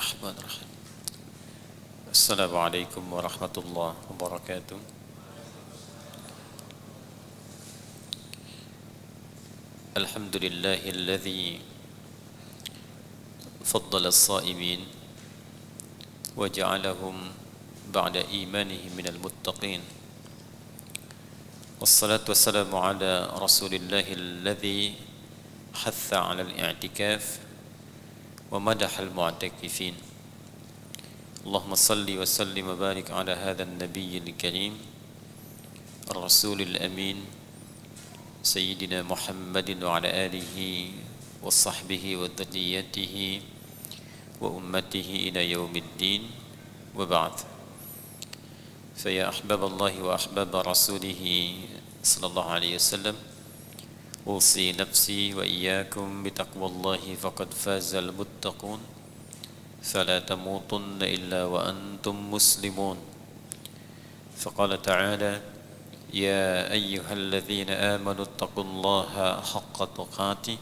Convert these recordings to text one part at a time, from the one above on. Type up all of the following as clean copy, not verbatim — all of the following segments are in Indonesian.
Bismillahirrahmanirrahim. Assalamualaikum warahmatullahi wabarakatuh. Alhamdulillahilladzi faddala as-sa'imin wa ja'alahum ba'da imanihim minal muttaqin. Wassalatu wassalamu ala rasulillahilladzi hatha 'ala al-i'tikaf wa madahal mu'takifin. Allahumma salli wa sallim wa barik ala hadha an-nabiyyil karim ar-rasulil amin sayyidina Muhammadin wa ala alihi wa sahbihi wa dhurriyyatihi wa ummatihi ila yaumiddin wa ba'd. Fa ya ahbaballahi wa ahbaba rasulihi sallallahu alaihi wasallam, أوصي نفسي وإياكم بتقوى الله فقد فاز المتقون فلا تموتن إلا وأنتم مسلمون. فقال تعالى: يا أيها الذين آمنوا اتقوا الله حق تقاته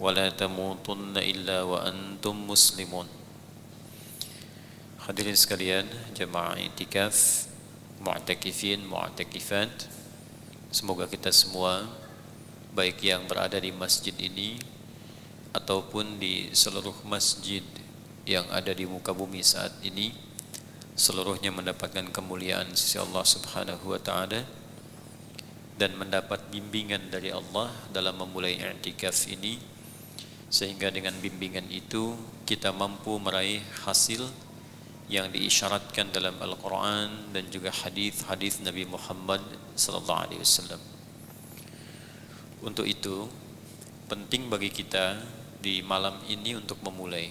ولا تموتن إلا وأنتم مسلمون. Hadirin sekalian, jemaah i'tikaf, mu'takifin, mu'takifat, semoga kita semua baik yang berada di masjid ini ataupun di seluruh masjid yang ada di muka bumi saat ini, seluruhnya mendapatkan kemuliaan sisi Allah Subhanahu wa taala dan mendapat bimbingan dari Allah dalam memulai i'tikaf ini, sehingga dengan bimbingan itu kita mampu meraih hasil yang diisyaratkan dalam Al-Qur'an dan juga hadis-hadis Nabi Muhammad sallallahu alaihi wasallam. Untuk itu, penting bagi kita di malam ini untuk memulai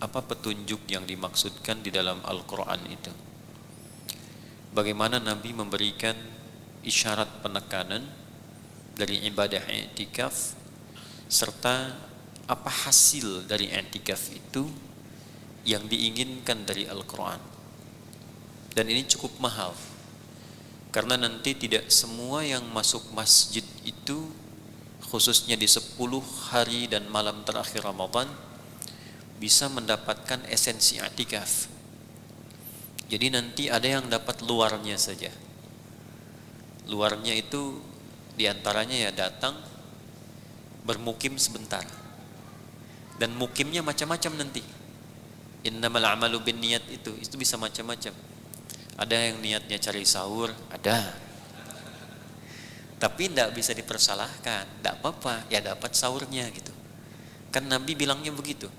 apa petunjuk yang dimaksudkan di dalam Al-Quran itu. Bagaimana Nabi memberikan isyarat penekanan dari ibadah i'tikaf, serta apa hasil dari i'tikaf itu yang diinginkan dari Al-Quran. Dan ini cukup mahal, karena nanti tidak semua yang masuk masjid itu, khususnya di 10 hari dan malam terakhir Ramadan, bisa mendapatkan esensi i'tikaf. Jadi nanti ada yang dapat luarnya saja. Luarnya itu diantaranya ya datang, bermukim sebentar. Dan mukimnya macam-macam nanti. Innamal a'malu binniyat itu bisa macam-macam. Ada yang niatnya cari sahur, ada. Tapi tidak bisa dipersalahkan, tidak apa-apa, ya dapat sahurnya gitu. Kan Nabi bilangnya begitu.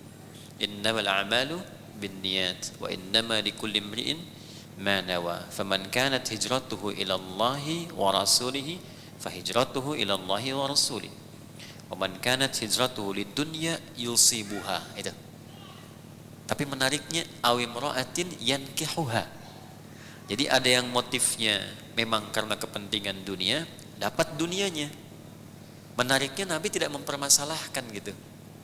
Innamal a'malu binniyat wa innama likulli imri'in ma nawa. Faman kanat hijratuhu ila Allahi wa rasulih fa hijratuhu ila Allahi wa rasulih. Wa man kanat hijratuhu lidunya yusibuha. Itu. Tapi menariknya awimra'atin yankihuha. Jadi ada yang motifnya memang karena kepentingan dunia, dapat dunianya. Menariknya Nabi tidak mempermasalahkan gitu,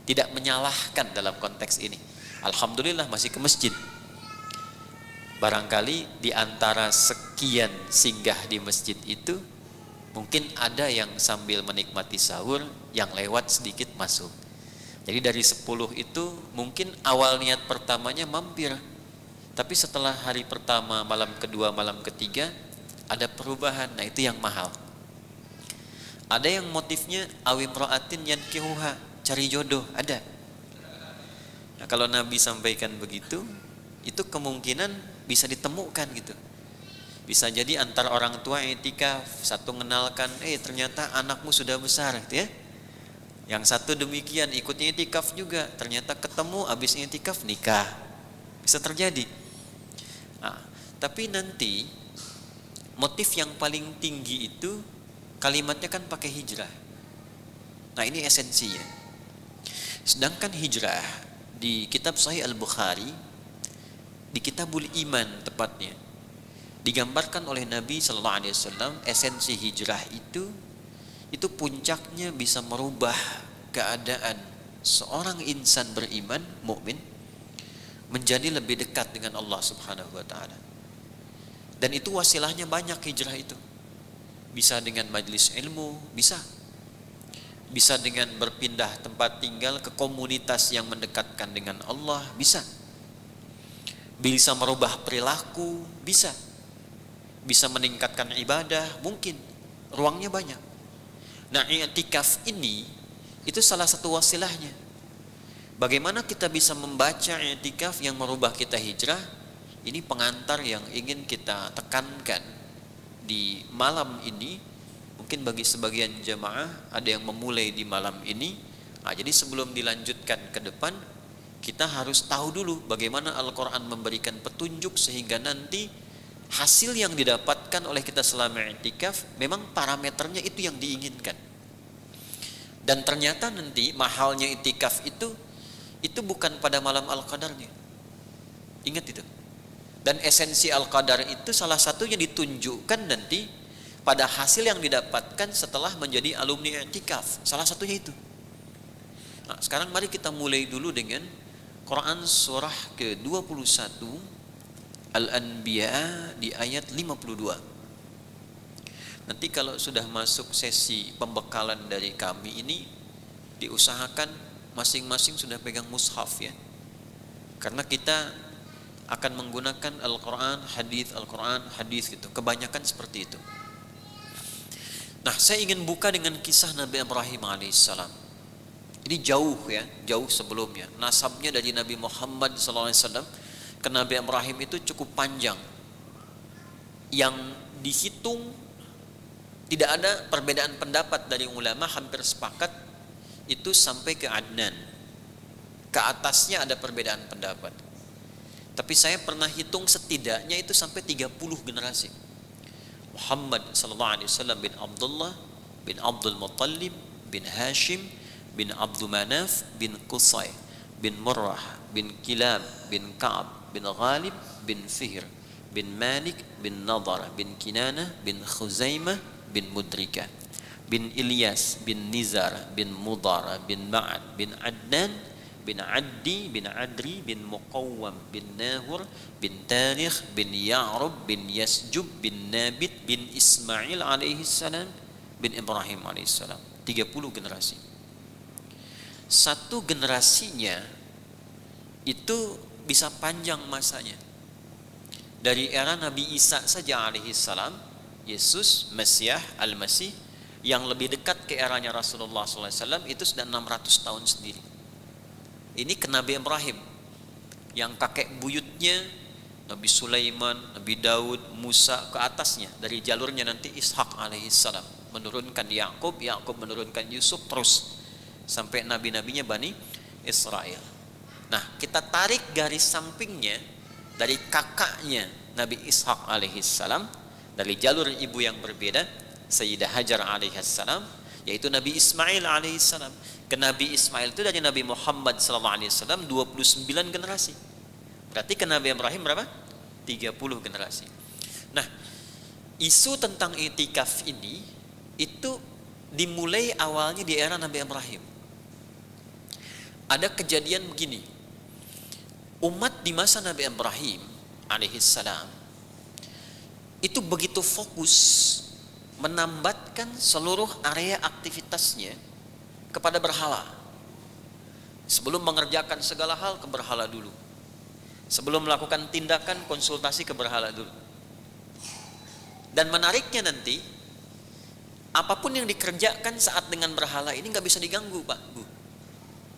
tidak menyalahkan dalam konteks ini. Alhamdulillah masih ke masjid. Barangkali di antara sekian singgah di masjid itu, mungkin ada yang sambil menikmati sahur, yang lewat sedikit masuk. Jadi dari 10 itu mungkin awal niat pertamanya mampir, tapi setelah hari pertama, malam kedua, malam ketiga ada perubahan. Nah itu yang mahal. Ada yang motifnya awimra'atin yankihuha, cari jodoh, ada. Nah kalau Nabi sampaikan begitu, itu kemungkinan bisa ditemukan gitu. Bisa jadi antara orang tua i'tikaf, satu mengenalkan, ternyata anakmu sudah besar gitu ya. Yang satu demikian ikutnya i'tikaf juga, ternyata ketemu habis i'tikaf nikah. Bisa terjadi. Nah, tapi nanti motif yang paling tinggi itu kalimatnya kan pakai hijrah. Nah ini esensinya. Sedangkan hijrah di kitab Sahih Al-Bukhari, di Kitabul Iman tepatnya, digambarkan oleh Nabi Sallallahu Alaihi Wasallam esensi hijrah itu puncaknya bisa merubah keadaan seorang insan beriman, mukmin, menjadi lebih dekat dengan Allah Subhanahu Wa Taala. Dan itu wasilahnya banyak hijrah itu. Bisa dengan majelis ilmu, bisa dengan berpindah tempat tinggal ke komunitas yang mendekatkan dengan Allah, bisa. bisa merubah perilaku, bisa meningkatkan ibadah, mungkin ruangnya banyak. Nah, i'tikaf ini itu salah satu wasilahnya. Bagaimana kita bisa membaca i'tikaf yang merubah kita hijrah? Ini pengantar yang ingin kita tekankan di malam ini. Mungkin bagi sebagian jamaah ada yang memulai di malam ini. Nah, jadi sebelum dilanjutkan ke depan, kita harus tahu dulu bagaimana Al-Quran memberikan petunjuk sehingga nanti hasil yang didapatkan oleh kita selama i'tikaf memang parameternya itu yang diinginkan. Dan ternyata nanti mahalnya i'tikaf itu bukan pada malam Al-Qadarnya. Ingat itu. Dan esensi Al-Qadar itu salah satunya ditunjukkan nanti pada hasil yang didapatkan setelah menjadi alumni i'tikaf. Salah satunya itu. Nah, sekarang mari kita mulai dulu dengan Quran surah ke-21 Al-Anbiya di ayat 52. Nanti kalau sudah masuk sesi pembekalan dari kami ini, diusahakan masing-masing sudah pegang mushaf ya. Karena kita akan menggunakan Al-Quran, hadis gitu. Kebanyakan seperti itu. Nah, saya ingin buka dengan kisah Nabi Ibrahim alaihissalam. Ini jauh ya, jauh sebelumnya. Nasabnya dari Nabi Muhammad SAW ke Nabi Ibrahim itu cukup panjang. Yang dihitung tidak ada perbedaan pendapat dari ulama, hampir sepakat itu sampai ke Adnan. Ke atasnya ada perbedaan pendapat. Tapi saya pernah hitung setidaknya itu sampai 30 generasi. Muhammad sallallahu alaihi wasallam bin Abdullah bin Abdul Muttalib bin Hashim bin Abdul Manaf bin Qusay bin Murrah bin Kilab bin Ka'ab bin Ghalib bin Fihr bin Malik bin Nadar bin Kinanah bin Khuzaimah bin Mudrikah bin Ilyas bin Nizar bin Mudar bin Ma'ad bin Adnan bin Addi bin Adri bin Muqawwam bin Nahur bin Tarikh bin Ya'rub bin Yasjub bin Nabit bin Ismail alaihi salam bin Ibrahim alaihi salam. 30 generasi. Satu generasinya itu bisa panjang masanya. Dari era Nabi Isa saja alaihi salam, Yesus, Mesiah, Al-Masih, yang lebih dekat ke eranya Rasulullah SAW itu sudah 600 tahun sendiri. Ini ke Nabi Ibrahim, yang kakek buyutnya Nabi Sulaiman, Nabi Daud, Musa ke atasnya. Dari jalurnya nanti Ishak alaihissalam menurunkan Yakub, Yakub menurunkan Yusuf, terus sampai nabi-nabinya Bani Israel. Nah, kita tarik garis sampingnya dari kakaknya Nabi Ishak alaihissalam, dari jalur ibu yang berbeda, Sayyidah Hajar alaihissalam, yaitu Nabi Ismail alaihissalam. Ke Nabi Ismail itu dari Nabi Muhammad SAW 29 generasi. Berarti ke Nabi Ibrahim berapa? 30 generasi. Nah, isu tentang i'tikaf ini itu dimulai awalnya di era Nabi Ibrahim. Ada kejadian begini. Umat di masa Nabi Ibrahim alaihissalam itu begitu fokus menambatkan seluruh area aktivitasnya kepada berhala. Sebelum mengerjakan segala hal ke berhala dulu. Sebelum melakukan tindakan konsultasi ke berhala dulu. Dan menariknya nanti, apapun yang dikerjakan saat dengan berhala ini nggak bisa diganggu, Pak, Bu.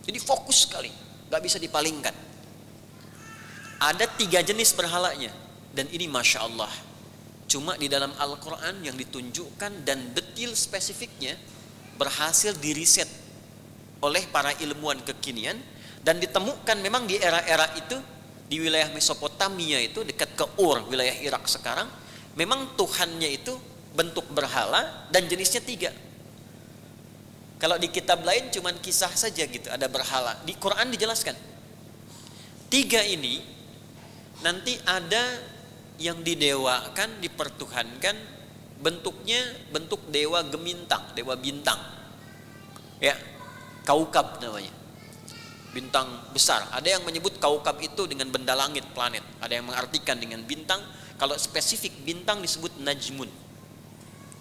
Jadi fokus sekali, nggak bisa dipalingkan. Ada 3 jenis berhalanya, dan ini masya Allah, cuma di dalam Al-Quran yang ditunjukkan dan detail spesifiknya berhasil diriset oleh para ilmuwan kekinian dan ditemukan memang di era-era itu di wilayah Mesopotamia itu dekat ke Ur, wilayah Irak sekarang, memang Tuhannya itu bentuk berhala dan jenisnya 3. Kalau di kitab lain cuman kisah saja gitu, ada berhala. Di Quran dijelaskan 3 ini nanti ada yang didewakan, dipertuhankan, bentuknya bentuk dewa gemintang, dewa bintang. Ya, kaukab namanya. Bintang besar. Ada yang menyebut kaukab itu dengan benda langit, planet. Ada yang mengartikan dengan bintang. Kalau spesifik bintang disebut najmun.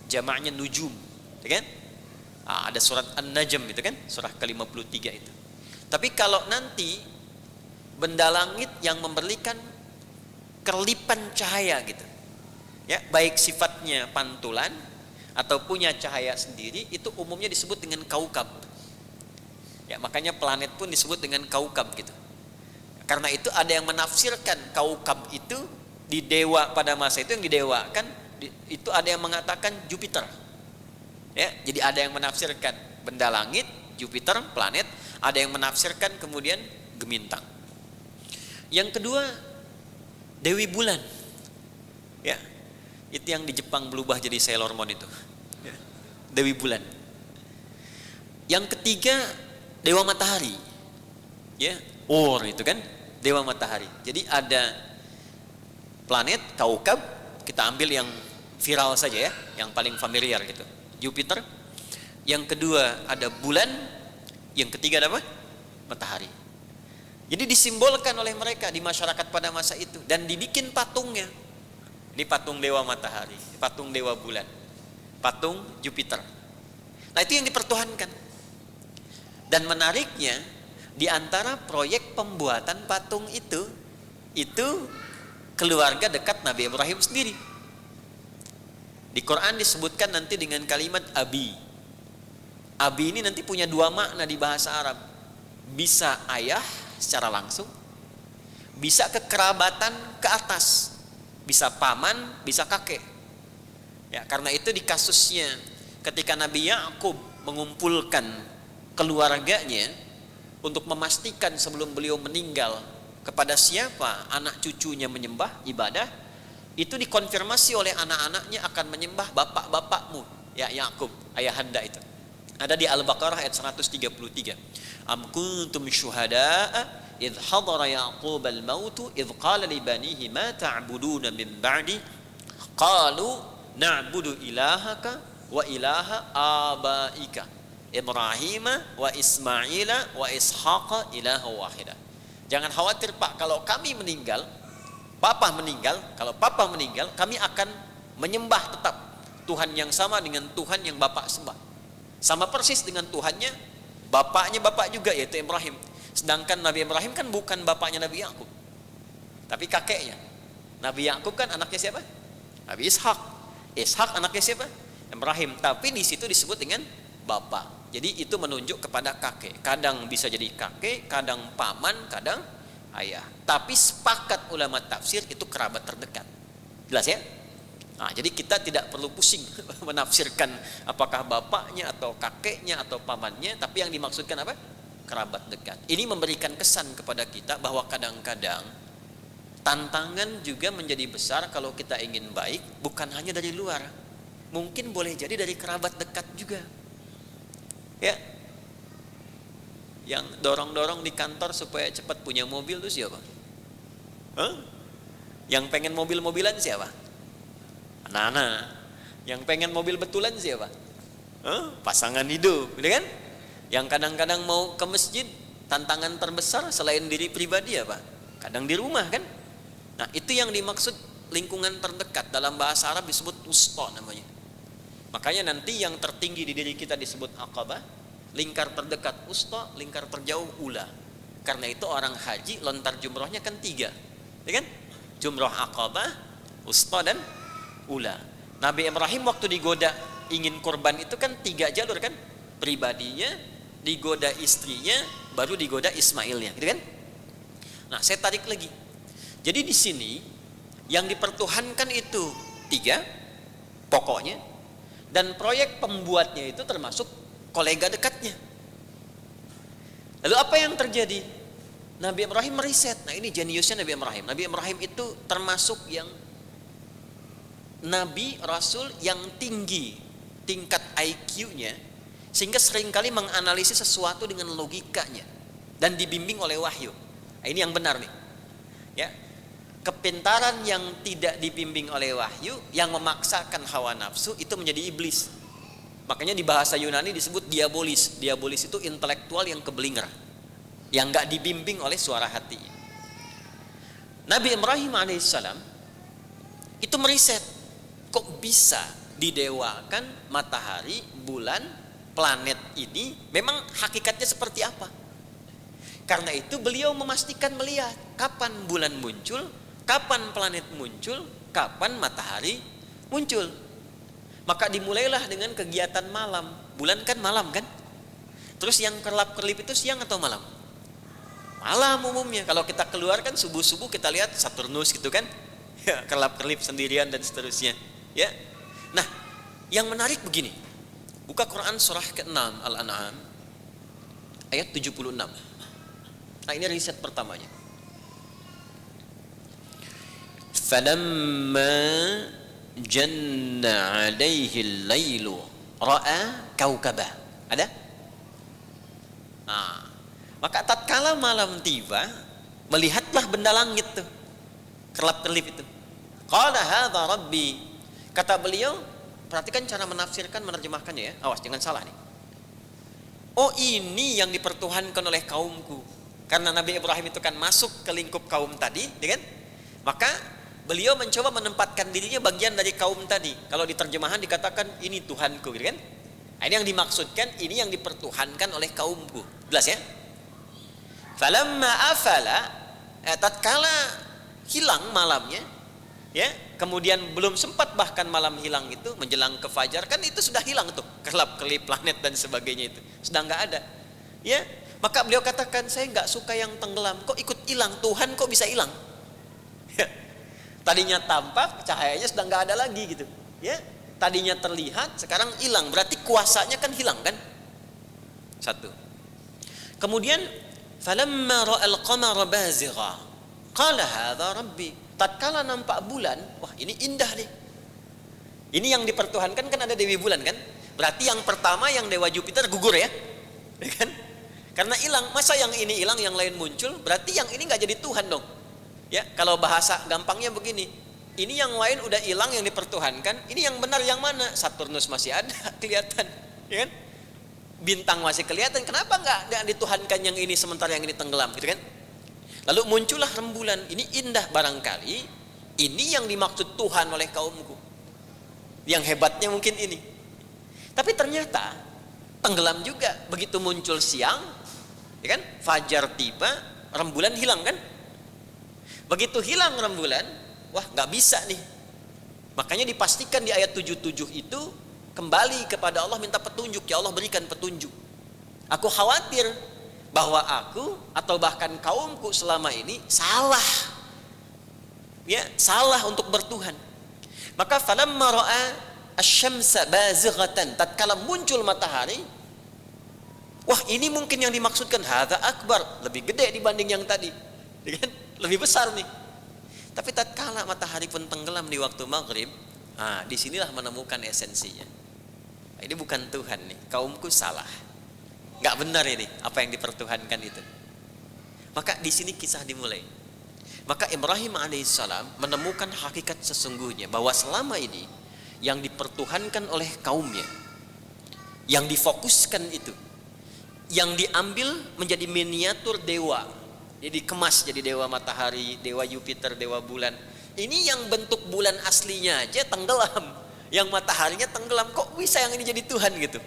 Jamaknya nujum, ya kan? Ada surat An-Najm itu kan, surah ke-53 itu. Tapi kalau nanti benda langit yang memberikan kelipan cahaya gitu. Ya, baik sifatnya pantulan atau punya cahaya sendiri, itu umumnya disebut dengan kaukab. Ya, makanya planet pun disebut dengan kaukab gitu. Karena itu ada yang menafsirkan kaukab itu di dewa pada masa itu yang didewakan itu ada yang mengatakan Jupiter. Ya, jadi ada yang menafsirkan benda langit, Jupiter, planet, ada yang menafsirkan kemudian gemintang. Yang kedua, Dewi Bulan. Ya, itu yang di Jepang berubah jadi Sailor Moon itu. Ya, Dewi Bulan. Yang ketiga, Dewa Matahari. Ya, itu kan Dewa Matahari. Jadi ada planet, kaukab, kita ambil yang viral saja ya, yang paling familiar gitu. Jupiter. Yang kedua ada bulan, yang ketiga ada apa? Matahari. Jadi disimbolkan oleh mereka di masyarakat pada masa itu dan dibikin patungnya. Ini patung Dewa Matahari, patung Dewa Bulan, patung Jupiter. Nah, itu yang dipertuhankan. Dan menariknya, di antara proyek pembuatan patung itu keluarga dekat Nabi Ibrahim sendiri. Di Quran disebutkan nanti dengan kalimat abi. Abi ini nanti punya dua makna di bahasa Arab. Bisa ayah secara langsung, bisa kekerabatan ke atas, bisa paman, bisa kakek. Ya, karena itu di kasusnya ketika Nabi Yakub mengumpulkan keluarganya untuk memastikan sebelum beliau meninggal kepada siapa anak cucunya menyembah ibadah, itu dikonfirmasi oleh anak-anaknya akan menyembah bapak-bapakmu, ya Yakub, ayahanda itu. Ada di Al-Baqarah ayat 133. Am kuntum syuhada'a idh hadara Yaqub al-maut idh qala li banihi ma ta'buduna min ba'di qalu na'budu ilahaka wa ilaha abaika Ibrahim wa Ismaila wa Ishaqa ilaha wahida. Jangan khawatir Pak, kalau kami meninggal, kalau Papa meninggal, kami akan menyembah tetap Tuhan yang sama dengan Tuhan yang Bapak sembah. Sama persis dengan Tuhannya bapaknya Bapak juga, yaitu Ibrahim. Sedangkan Nabi Ibrahim kan bukan bapaknya Nabi Yakub, tapi kakeknya. Nabi Yakub kan anaknya siapa? Nabi Ishak. Ishak anaknya siapa? Ibrahim. Tapi di situ disebut dengan bapak. Jadi itu menunjuk kepada kakek. Kadang bisa jadi kakek, kadang paman, kadang ayah. Tapi sepakat ulama tafsir itu kerabat terdekat. Jelas ya? Nah, jadi kita tidak perlu pusing menafsirkan apakah bapaknya atau kakeknya atau pamannya, tapi yang dimaksudkan apa? Kerabat dekat. Ini memberikan kesan kepada kita bahwa kadang-kadang tantangan juga menjadi besar kalau kita ingin baik, bukan hanya dari luar. Mungkin boleh jadi dari kerabat dekat juga. Ya, yang dorong-dorong di kantor supaya cepat punya mobil itu siapa? Yang pengen mobil-mobilan siapa? Anak-anak. Yang pengen mobil betulan siapa? Pasangan hidup, gitu kan? Yang kadang-kadang mau ke masjid, tantangan terbesar selain diri pribadi apa? Kadang di rumah kan? Nah, itu yang dimaksud lingkungan terdekat. Dalam bahasa Arab disebut usta namanya. Makanya nanti yang tertinggi di diri kita disebut aqabah, lingkar terdekat usta, lingkar terjauh ula. Karena itu orang haji lontar jumrohnya kan 3, ya kan? Jumroh aqabah, usta dan ula. Nabi Ibrahim waktu digoda ingin kurban itu kan 3 jalur kan? Pribadinya, digoda istrinya, baru digoda Ismailnya, gitu kan? Nah, saya tarik lagi. Jadi di sini yang dipertuhankan itu 3 pokoknya. Dan proyek pembuatnya itu termasuk kolega dekatnya. Lalu apa yang terjadi? Nabi Ibrahim meriset. Nah, ini jeniusnya Nabi Ibrahim. Nabi Ibrahim itu termasuk yang Nabi Rasul yang tinggi tingkat IQ-nya, sehingga seringkali menganalisis sesuatu dengan logikanya dan dibimbing oleh wahyu. Nah, ini yang benar nih. Ya. Kepintaran yang tidak dibimbing oleh wahyu, yang memaksakan hawa nafsu, itu menjadi iblis. Makanya di bahasa Yunani disebut diabolis. Diabolis itu intelektual yang kebelinger, yang gak dibimbing oleh suara hati. Nabi Ibrahim alaihissalam itu meriset, kok bisa didewakan matahari, bulan, planet ini memang hakikatnya seperti apa. Karena itu beliau memastikan melihat kapan bulan muncul, kapan planet muncul, kapan matahari muncul. Maka dimulailah dengan kegiatan malam. Bulan kan malam kan? Terus yang kerlap-kerlip itu siang atau malam? Malam umumnya. Kalau kita keluar kan subuh-subuh kita lihat Saturnus gitu kan? Ya, kerlap-kerlip sendirian dan seterusnya. Ya. Nah, yang menarik begini. Buka Quran surah ke-6 Al-An'am ayat 76. Nah, ini riset pertamanya. Falamma janna 'alaihi al-lailu ra'a kaukaba. Ada? Nah, maka tatkala malam tiba, melihatlah benda langit tuh, kerlap-kerlip itu. Qala hadza rabbi. Kata beliau, perhatikan cara menafsirkan, menerjemahkannya ya. Awas jangan salah nih. Oh, ini yang dipertuhankan oleh kaumku. Karena Nabi Ibrahim itu kan masuk ke lingkup kaum tadi, ya kan? Maka beliau mencoba menempatkan dirinya bagian dari kaum tadi. Kalau di terjemahan dikatakan ini Tuhanku, gitu kan? Nah, ini yang dimaksudkan, ini yang dipertuhankan oleh kaumku. Jelas ya? Falamma afala, tatkala hilang malamnya, ya, kemudian belum sempat bahkan malam hilang itu menjelang ke fajar, kan itu sudah hilang tuh kelap-kelip planet dan sebagainya itu sudah nggak ada, ya. Maka beliau katakan, saya nggak suka yang tenggelam, kok ikut hilang, Tuhan kok bisa hilang? Ya. Tadinya tampak cahayanya sudah nggak ada lagi gitu, ya. Tadinya terlihat sekarang hilang, berarti kuasanya kan hilang kan? Satu. Kemudian falamma ra'al qamara bazigha qala hadza rabbi. Tatkala nampak bulan, wah ini indah nih. Ini yang dipertuhankan kan ada Dewi Bulan kan? Berarti yang pertama yang Dewa Jupiter gugur ya? Ya kan? Karena hilang, masa yang ini hilang yang lain muncul, berarti yang ini nggak jadi Tuhan dong. Ya, kalau bahasa gampangnya begini, ini yang lain udah hilang yang dipertuhankan, ini yang benar yang mana? Saturnus masih ada kelihatan, ya kan? Bintang masih kelihatan, kenapa nggak dituhankan yang ini sementara yang ini tenggelam, gitu kan? Lalu muncullah rembulan, ini indah barangkali, ini yang dimaksud Tuhan oleh kaumku. Yang hebatnya mungkin ini. Tapi ternyata tenggelam juga, begitu muncul siang, ya kan? Fajar tiba, rembulan hilang kan? Begitu hilang rembulan, wah nggak bisa nih. Makanya dipastikan di ayat 77 itu kembali kepada Allah minta petunjuk, ya Allah berikan petunjuk. Aku khawatir bahwa aku atau bahkan kaumku selama ini salah, ya salah untuk bertuhan. Maka falamma ra'a asy-syamsa bazighatan, tatkala muncul matahari, wah ini mungkin yang dimaksudkan hadza akbar, lebih gede dibanding yang tadi, ya kan? Lebih besar nih. Tapi tatkala matahari pun tenggelam di waktu maghrib, nah disinilah menemukan esensinya. Nah, ini bukan Tuhan nih, kaumku salah. Nggak benar ini apa yang dipertuhankan itu. Maka di sini kisah dimulai. Maka Ibrahim alaihissalam menemukan hakikat sesungguhnya bahwa selama ini yang dipertuhankan oleh kaumnya, yang difokuskan itu, yang diambil menjadi miniatur dewa, jadi dikemas jadi dewa matahari, dewa Jupiter, dewa bulan. Ini yang bentuk bulan aslinya aja tenggelam, yang mataharinya tenggelam, kok bisa yang ini jadi Tuhan gitu.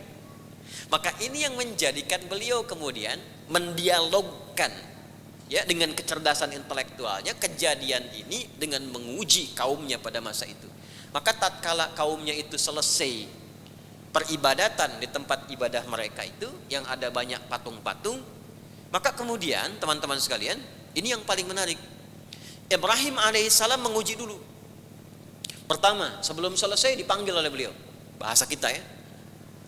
Maka ini yang menjadikan beliau kemudian mendialogkan, ya, dengan kecerdasan intelektualnya kejadian ini dengan menguji kaumnya pada masa itu. Maka tatkala kaumnya itu selesai peribadatan di tempat ibadah mereka itu yang ada banyak patung-patung, maka kemudian teman-teman sekalian, ini yang paling menarik. Ibrahim alaihissalam menguji dulu. Pertama, sebelum selesai dipanggil oleh beliau. Bahasa kita ya.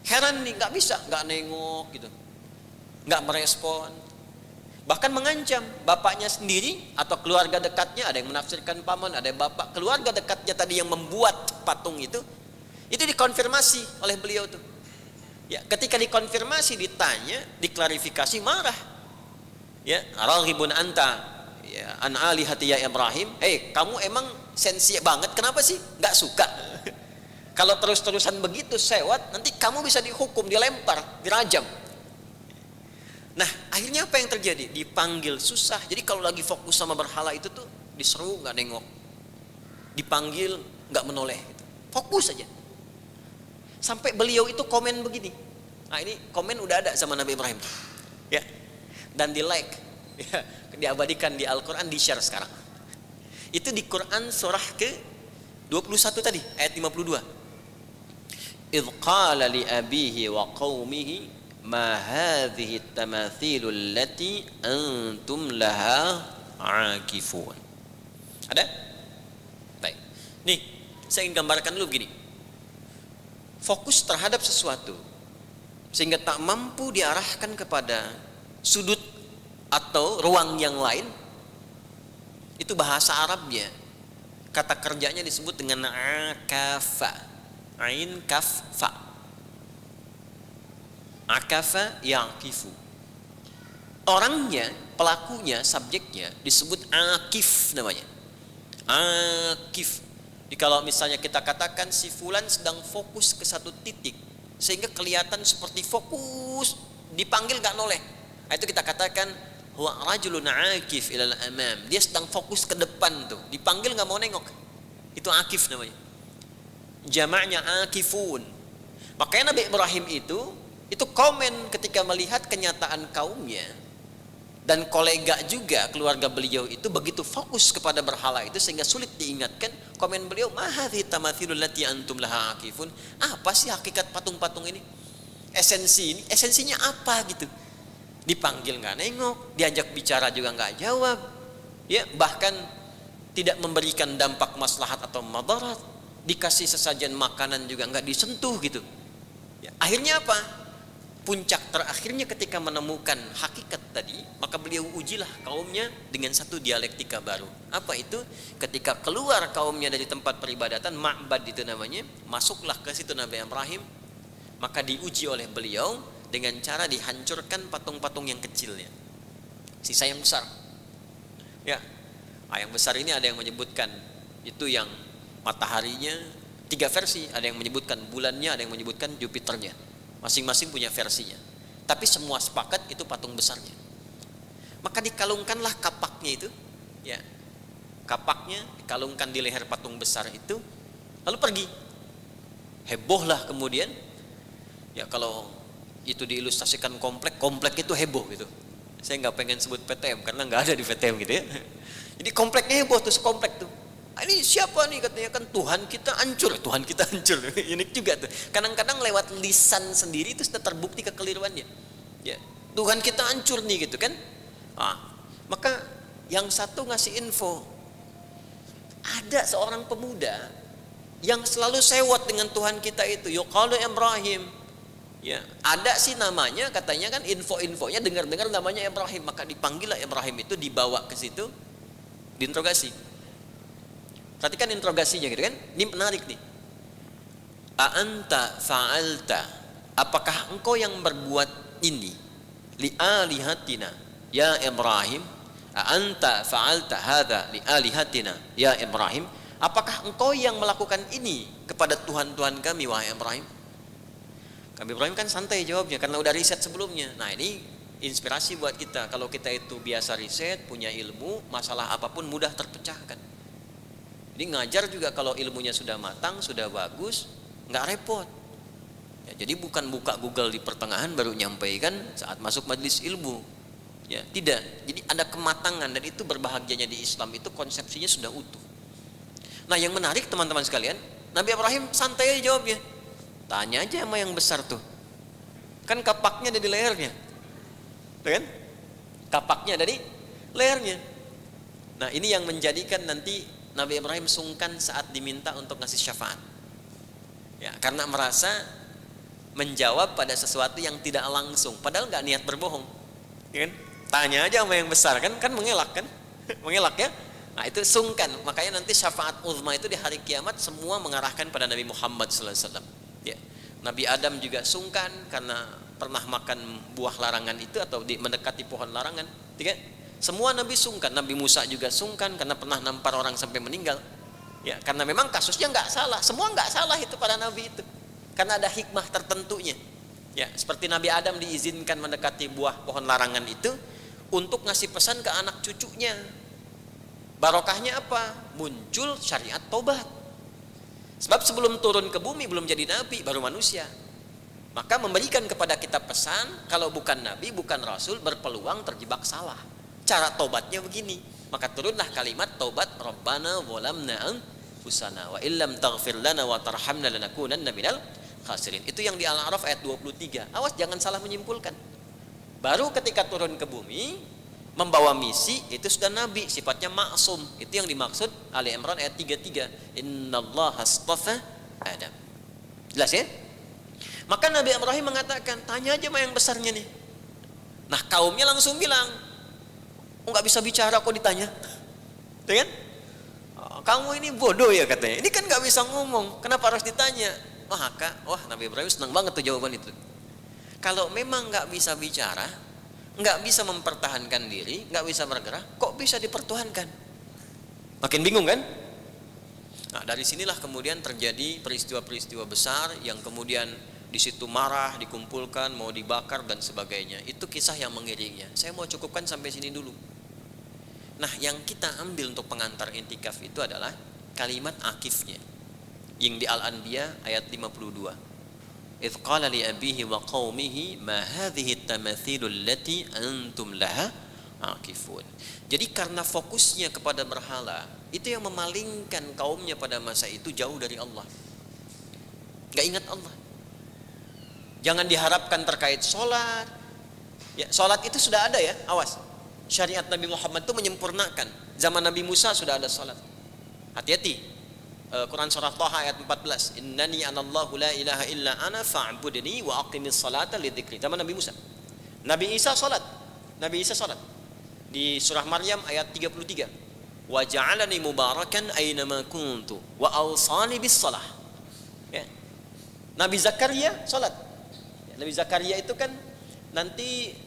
Heran nih, nggak bisa, nggak nengok gitu, nggak merespon, bahkan mengancam bapaknya sendiri atau keluarga dekatnya. Ada yang menafsirkan paman, ada yang bapak, keluarga dekatnya tadi yang membuat patung itu dikonfirmasi oleh beliau tuh. Ya, ketika dikonfirmasi, ditanya, diklarifikasi, marah. Ya, raghibun anta ya an alihati ya Ibrahim. Kamu emang sensi banget, kenapa sih nggak suka? Kalau terus-terusan begitu sewat, nanti kamu bisa dihukum, dilempar, dirajam. Nah, akhirnya apa yang terjadi? Dipanggil susah. Jadi kalau lagi fokus sama berhala itu tuh diseru nggak nengok, dipanggil nggak menoleh, gitu. Fokus aja. Sampai beliau itu komen begini. Nah ini komen udah ada sama Nabi Ibrahim, ya, dan di like, ya, diabadikan di Al-Quran, di share sekarang. Itu di Quran surah ke 21 tadi, ayat 52. Idh qala li abihi wa qaumihi ma hadhihi at-tamathilu allati antum laha akifun. Ada? Baik. Nih, saya ingin gambarkan dulu begini. Fokus terhadap sesuatu sehingga tak mampu diarahkan kepada sudut atau ruang yang lain, itu bahasa Arabnya kata kerjanya disebut dengan akafa, ain kaf fa, akafa yaqifu. Orangnya, pelakunya, subjeknya disebut akif namanya, akif. Jadi kalau misalnya kita katakan si fulan sedang fokus ke satu titik sehingga kelihatan seperti fokus, dipanggil gak noleh, nah, itu kita katakan huwa rajulun akif ilal amam. Dia sedang fokus ke depan tuh, dipanggil gak mau nengok, itu akif namanya. Jamaknya akifun. Makanya Nabi Ibrahim itu komen ketika melihat kenyataan kaumnya dan kolega juga keluarga beliau itu begitu fokus kepada berhala itu sehingga sulit diingatkan. Komen beliau, ma hadhihi tamathilul lati antum laha akifun. Apa sih hakikat patung-patung ini? Esensinya apa gitu? Dipanggil nggak nengok, diajak bicara juga nggak jawab, ya bahkan tidak memberikan dampak maslahat atau madarat, dikasih sesajen makanan juga nggak disentuh gitu. Ya, akhirnya apa? Puncak terakhirnya ketika menemukan hakikat tadi, maka beliau ujilah kaumnya dengan satu dialektika baru. Apa itu? Ketika keluar kaumnya dari tempat peribadatan, ma'bad itu namanya, masuklah ke situ Nabi Ibrahim, maka diuji oleh beliau dengan cara dihancurkan patung-patung yang kecilnya, sisa yang besar. Ya, yang besar ini ada yang menyebutkan itu yang mataharinya, 3 versi, ada yang menyebutkan bulannya, ada yang menyebutkan Jupiternya. Masing-masing punya versinya. Tapi semua sepakat itu patung besarnya. Maka dikalungkanlah kapaknya itu, ya. Kapaknya dikalungkan di leher patung besar itu, lalu pergi. Hebohlah kemudian. Ya kalau itu diilustrasikan komplek itu heboh gitu. Saya nggak pengen sebut PTM karena nggak ada di PTM gitu ya. Jadi kompleknya heboh tuh, sekomplek tuh. Ini siapa nih, katanya kan Tuhan kita hancur. Unik juga tuh. Kadang-kadang lewat lisan sendiri itu sudah terbukti kekeliruannya. Ya, Tuhan kita hancur nih gitu kan. Maka yang satu ngasih info, ada seorang pemuda yang selalu sewot dengan Tuhan kita itu, yuqalu Ibrahim. Ya, ada sih namanya, katanya kan info-infonya dengar-dengar namanya Ibrahim, maka dipanggillah Ibrahim itu, dibawa ke situ, diinterogasi. Perhatikan interogasinya gitu kan. Ini menarik nih. A'anta fa'alta, apakah engkau yang berbuat ini li alihatina ya Ibrahim? A'anta fa'alta hadza li alihatina ya Ibrahim? Apakah engkau yang melakukan ini kepada Tuhan-Tuhan kami wahai Ibrahim? Kami Ibrahim kan santai jawabnya karena udah riset sebelumnya. Nah, ini inspirasi buat kita. Kalau kita itu biasa riset, punya ilmu, masalah apapun mudah terpecahkan. Jadi ngajar juga kalau ilmunya sudah matang, sudah bagus, nggak repot. Ya, jadi bukan buka Google di pertengahan baru nyampaikan saat masuk majelis ilmu. Ya, tidak. Jadi ada kematangan, dan itu berbahagianya di Islam itu konsepsinya sudah utuh. Nah, yang menarik teman-teman sekalian, Nabi Ibrahim santai aja jawabnya. Tanya aja sama yang besar tuh. Kan kapaknya ada di lehernya. Tuh kan? Kapaknya ada di lehernya. Nah, ini yang menjadikan nanti Nabi Ibrahim sungkan saat diminta untuk ngasih syafaat. Ya, karena merasa menjawab pada sesuatu yang tidak langsung, padahal nggak niat berbohong. Ya kan? Tanya aja sama yang besar, kan mengelak kan? Mengelak ya. Nah, itu sungkan. Makanya nanti syafaat uzma itu di hari kiamat semua mengarahkan pada Nabi Muhammad SAW. Ya. Nabi Adam juga sungkan karena pernah makan buah larangan itu atau mendekati pohon larangan. Ya. Semua Nabi sungkan. Nabi Musa juga sungkan karena pernah nampar orang sampai meninggal. Ya, karena memang kasusnya nggak salah. Semua nggak salah itu pada Nabi itu. Karena ada hikmah tertentunya. Ya, seperti Nabi Adam diizinkan mendekati buah pohon larangan itu untuk ngasih pesan ke anak cucunya. Barokahnya apa? Muncul syariat tobat. Sebab sebelum turun ke bumi belum jadi nabi, baru manusia. Maka memberikan kepada kita pesan, kalau bukan nabi, bukan rasul, berpeluang terjebak salah. Cara tobatnya begini. Maka turunlah kalimat tobat rabbana zalamna anfusana wa illam taghfir lana wa tarhamna lanakunanna minal khasirin. Itu yang di Al-A'raf ayat 23. Awas jangan salah menyimpulkan. Baru ketika turun ke bumi membawa misi itu sudah nabi, sifatnya maksum. Itu yang dimaksud Ali Imran ayat 33. Innallaha astafa Adam. Jelas ya? Maka Nabi Ibrahim mengatakan, tanya aja sama yang besarnya nih. Nah kaumnya langsung bilang, nggak bisa bicara kok ditanya, kan? Kamu ini bodoh ya katanya. Ini kan nggak bisa ngomong, kenapa harus ditanya? Wah Nabi Ibrahim senang banget tuh jawaban itu. Kalau memang nggak bisa bicara, nggak bisa mempertahankan diri, nggak bisa bergerak, kok bisa dipertuhankan? Makin bingung kan? Nah dari sinilah kemudian terjadi peristiwa-peristiwa besar yang kemudian di situ marah, dikumpulkan, mau dibakar dan sebagainya. Itu kisah yang mengiringinya. Saya mau cukupkan sampai sini dulu. Nah, yang kita ambil untuk pengantar intikaf itu adalah kalimat akifnya. Yang di Al-Anbiya ayat 52. Idz qala li abihi wa qaumihi ma hadhihi at-tamathilu allati antum laha akifun. Jadi karena fokusnya kepada berhala, itu yang memalingkan kaumnya pada masa itu jauh dari Allah. Enggak ingat Allah. Jangan diharapkan terkait sholat. Ya, sholat itu sudah ada ya, awas. Syariat Nabi Muhammad itu menyempurnakan. Zaman Nabi Musa sudah ada sholat. Hati-hati. Quran surah Thaha ayat 14. Innani anallahu la ilaha illa ana fa'budni wa aqimis salata lidzikri. Zaman Nabi Musa. Nabi Isa sholat. Nabi Isa sholat. Di surah Maryam ayat 33. Wa ja'alani mubarakan aynama kuntu wa awsani bis salah. Ya. Nabi Zakaria sholat. Nabi Zakaria itu kan nanti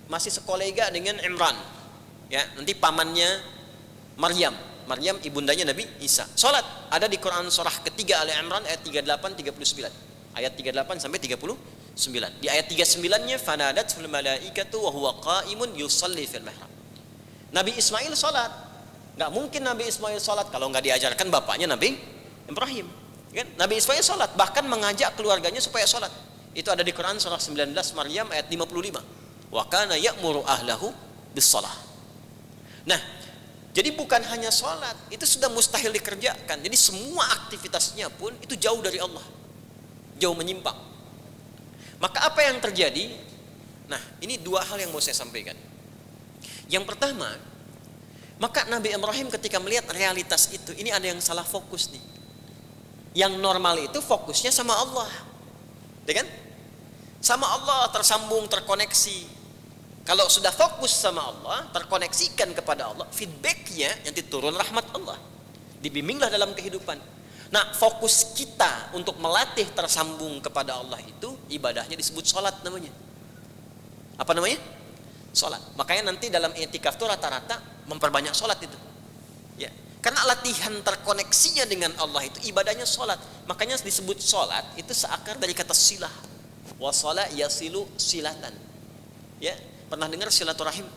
masih sekolega dengan Imran, ya nanti pamannya Maryam ibundanya Nabi Isa. Salat ada di Quran surah ketiga Ali Imran ayat 38-39, ayat 38 sampai 39. Di ayat 39-nya fanadatul malaikatu wa huwa qa'imun yusalli fil mihrab. Nabi Ismail salat, nggak mungkin Nabi Ismail salat kalau nggak diajarkan bapaknya Nabi Ibrahim. Kan? Nabi Ismail salat, bahkan mengajak keluarganya supaya salat. Itu ada di Quran surah 19 Maryam ayat 55. Wa kana ya'muru ahlahu bis-shalah. Nah, jadi bukan hanya salat, itu sudah mustahil dikerjakan. Jadi semua aktivitasnya pun itu jauh dari Allah. Jauh menyimpang. Maka apa yang terjadi? Nah, ini dua hal yang mau saya sampaikan. Yang pertama, maka Nabi Ibrahim ketika melihat realitas itu, ini ada yang salah fokus nih. Yang normal itu fokusnya sama Allah. Ya kan? Sama Allah tersambung, terkoneksi. Kalau sudah fokus sama Allah, terkoneksikan kepada Allah, feedbacknya nanti turun rahmat Allah. Dibimbinglah dalam kehidupan. Nah, fokus kita untuk melatih tersambung kepada Allah itu, ibadahnya disebut sholat namanya. Apa namanya? Sholat. Makanya nanti dalam i'tikaf itu rata-rata memperbanyak sholat itu. Ya. Karena latihan terkoneksinya dengan Allah itu ibadahnya sholat. Makanya disebut sholat itu seakar dari kata silah. Wasala yasilu silatan. Ya, pernah dengar silaturahim?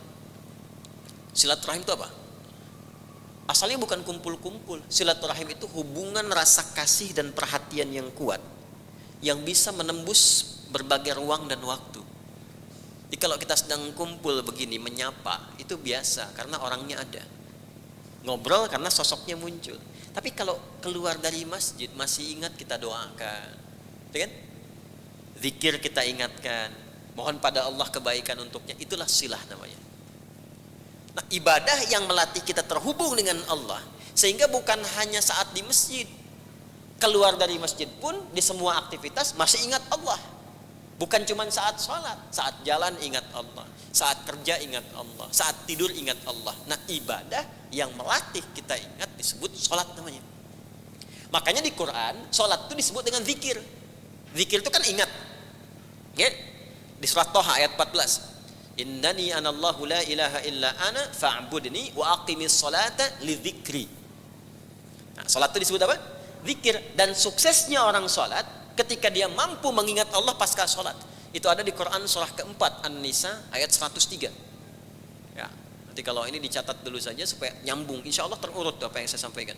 Silaturahim itu apa? Asalnya bukan kumpul-kumpul. Silaturahim itu hubungan rasa kasih dan perhatian yang kuat, yang bisa menembus berbagai ruang dan waktu. Jadi kalau kita sedang kumpul begini menyapa, itu biasa karena orangnya ada. Ngobrol karena sosoknya muncul. Tapi kalau keluar dari masjid masih ingat kita doakan, ya kan? Zikir kita ingatkan, mohon pada Allah kebaikan untuknya, itulah silah namanya. Nah, ibadah yang melatih kita terhubung dengan Allah, sehingga bukan hanya saat di masjid, keluar dari masjid pun di semua aktivitas masih ingat Allah. Bukan cuma saat sholat, saat jalan ingat Allah, saat kerja ingat Allah, saat tidur ingat Allah. Nah, ibadah yang melatih kita ingat disebut sholat namanya. Makanya di Quran, sholat itu disebut dengan zikir. Zikir itu kan ingat. Ya? Di surat Thaha ayat 14. Innani anallahu la ilaha illa ana fa'budni wa aqimis salata lidzikri. Nah, salat itu disebut apa? Zikir. Dan suksesnya orang salat ketika dia mampu mengingat Allah pasca salat. Itu ada di Quran surah keempat An-Nisa ayat 103. Ya, nanti kalau ini dicatat dulu saja supaya nyambung. Insyaallah terurut apa yang saya sampaikan.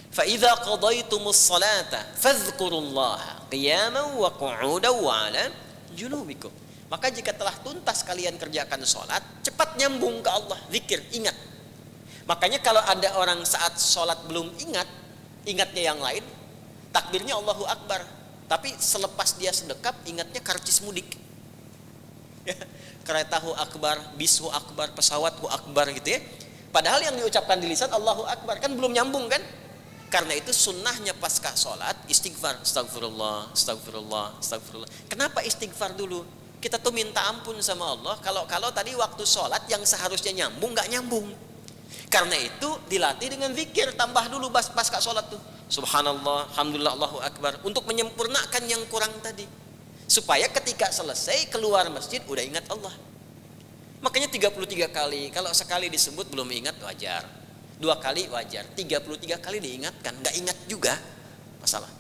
Fa idza qadaytumus salata fadhkurullaha qiyaman wa qu'udan wa 'ala junubikum. Maka jika telah tuntas kalian kerjakan sholat, cepat nyambung ke Allah, zikir, ingat. Makanya kalau ada orang saat sholat belum ingatnya yang lain, takbirnya Allahu Akbar, tapi selepas dia sedekap ingatnya karcis mudik. Ya, keretahu akbar, bishu akbar, pesawatku akbar gitu ya. Padahal yang diucapkan di lisan Allahu Akbar, kan belum nyambung kan? Karena itu sunnahnya pasca sholat istighfar, astagfirullah, astagfirullah, astagfirullah. Kenapa istighfar dulu? Kita tuh minta ampun sama Allah kalau tadi waktu sholat yang seharusnya nyambung nggak nyambung. Karena itu dilatih dengan zikir, tambah dulu pasca sholat tuh subhanallah, alhamdulillah, Allahu Akbar, untuk menyempurnakan yang kurang tadi, supaya ketika selesai keluar masjid udah ingat Allah. Makanya 33 kali, kalau sekali disebut belum ingat wajar, 2 kali wajar, 33 kali diingatkan nggak ingat juga masalah.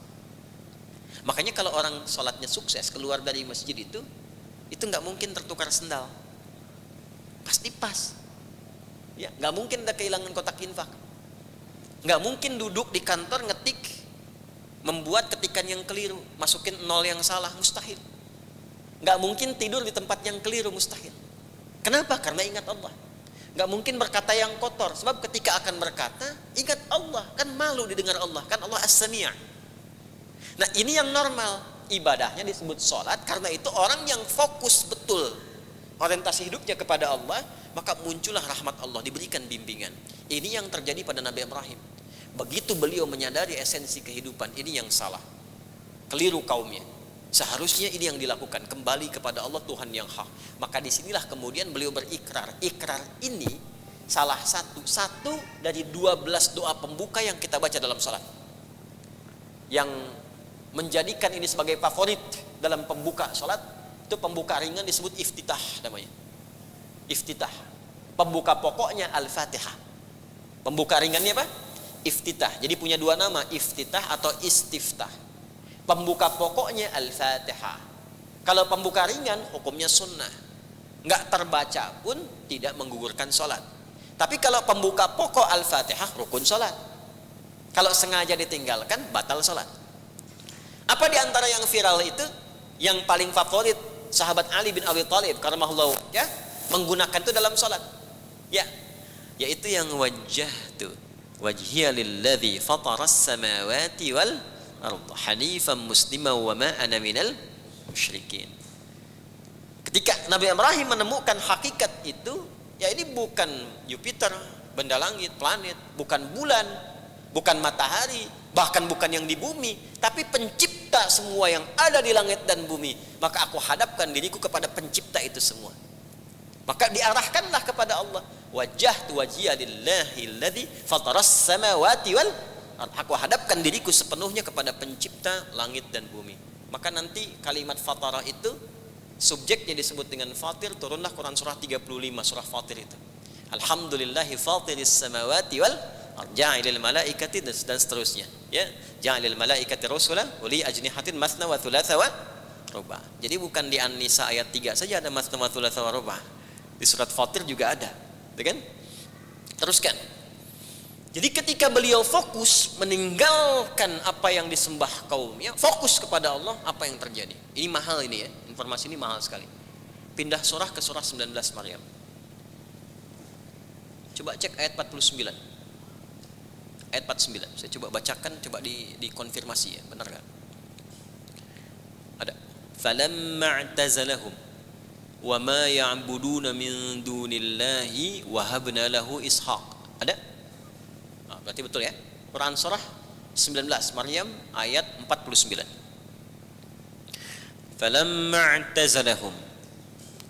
Makanya kalau orang sholatnya sukses keluar dari masjid itu nggak mungkin tertukar sendal, pasti pas. Ya, nggak mungkin ada kehilangan kotak infak, nggak mungkin duduk di kantor ngetik membuat ketikan yang keliru, masukin 0 yang salah, mustahil. Nggak mungkin tidur di tempat yang keliru, mustahil. Kenapa? Karena ingat Allah. Nggak mungkin berkata yang kotor, sebab ketika akan berkata ingat Allah, kan malu didengar Allah, kan Allah as-sami'. Nah ini yang normal, ibadahnya disebut sholat. Karena itu orang yang fokus betul orientasi hidupnya kepada Allah, maka muncullah rahmat Allah, diberikan bimbingan. Ini yang terjadi pada Nabi Ibrahim. Begitu beliau menyadari esensi kehidupan, ini yang salah, keliru kaumnya. Seharusnya ini yang dilakukan, kembali kepada Allah Tuhan yang hak. Maka disinilah kemudian beliau berikrar. Ikrar ini salah satu dari 12 doa pembuka yang kita baca dalam salat, yang menjadikan ini sebagai favorit dalam pembuka salat. Itu pembuka ringan disebut iftitah namanya. Iftitah. Pembuka pokoknya Al-Fatihah. Pembuka ringannya apa? Iftitah. Jadi punya 2 nama, iftitah atau istiftah. Pembuka pokoknya Al-Fatihah. Kalau pembuka ringan hukumnya sunnah, nggak terbaca pun tidak menggugurkan sholat. Tapi kalau pembuka pokok Al-Fatihah rukun sholat. Kalau sengaja ditinggalkan batal sholat. Apa diantara yang viral itu? Yang paling favorit sahabat Ali bin Abi Thalib karamahullahu ya, menggunakan itu dalam sholat, ya, yaitu yang wajjahtu wajhiya lilladzi fataras samawati wal ardh hanifan musliman wa ma ana minal musyrikin. Ketika Nabi Ibrahim menemukan hakikat itu, ya ini bukan Jupiter, benda langit, planet, bukan bulan, bukan matahari, bahkan bukan yang di bumi, tapi pencipta semua yang ada di langit dan bumi. Maka aku hadapkan diriku kepada pencipta itu semua. Maka diarahkanlah kepada Allah. Wajjahtu wajhiya lillahi alladzi fataras samawati wal ardh. Aku hadapkan diriku sepenuhnya kepada pencipta langit dan bumi. Maka nanti kalimat fatara itu subjeknya disebut dengan fatir, turunlah Quran surah 35, surah Fatir itu. Alhamdulillahi fatiris samawati wal ja'ilil malaikati dan seterusnya, ya, ja'ilil malaikati rusula uli ajnihatin masna wa thulatha wa ruba'. Jadi bukan di An-Nisa ayat 3 saja ada masna wa thulatha wa ruba', di surat Fatir juga ada, ya kan? Teruskan. Jadi ketika beliau fokus meninggalkan apa yang disembah kaumnya, fokus kepada Allah, apa yang terjadi? Ini mahal ini ya, informasi ini mahal sekali. Pindah surah ke surah 19 Maryam. Coba cek ayat 49. Ayat 49, saya coba bacakan, coba dikonfirmasi ya, benar kan? Ada. Falamma i'tazalahum wa ma ya'buduna min dunillahi wa habna lahu ishaq. Ada? Nah, berarti betul ya. Quran surah 19 Maryam ayat 49. Falamma i'tazalahum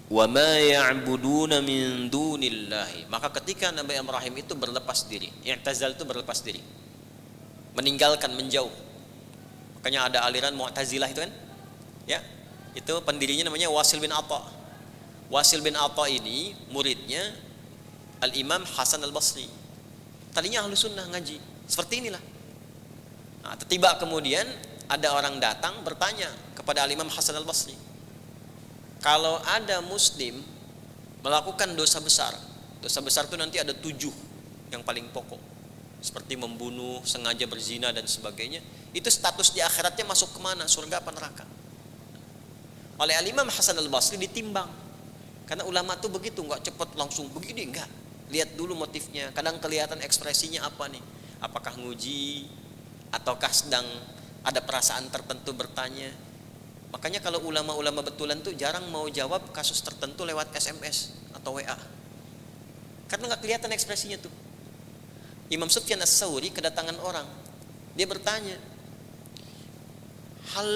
wa ma ya'buduna min dunillahi. Maka ketika Nabi Ibrahim itu berlepas diri, i'tazal itu berlepas diri, meninggalkan, menjauh. Makanya ada aliran Mu'tazilah itu kan, ya, itu pendirinya namanya Wasil bin Atha. Wasil bin Atha ini muridnya Al-Imam Hasan Al-Basri. Tadinya ahlu sunnah ngaji seperti inilah. Nah, tiba kemudian ada orang datang bertanya kepada Al-Imam Hasan Al-Basri, kalau ada muslim melakukan dosa besar itu nanti ada 7 yang paling pokok, seperti membunuh, sengaja berzina dan sebagainya, itu status di akhiratnya masuk kemana, surga apa neraka? Oleh Al-Imam Hasan Al-Basri ditimbang, karena ulama tuh begitu, nggak cepat langsung begini, enggak, lihat dulu motifnya. Kadang kelihatan ekspresinya apa nih, apakah nguji ataukah sedang ada perasaan tertentu bertanya. Makanya kalau ulama-ulama betulan tuh jarang mau jawab kasus tertentu lewat SMS atau WA, karena nggak kelihatan ekspresinya tuh. Imam Sufyan As-Tsauri kedatangan orang, dia bertanya, hal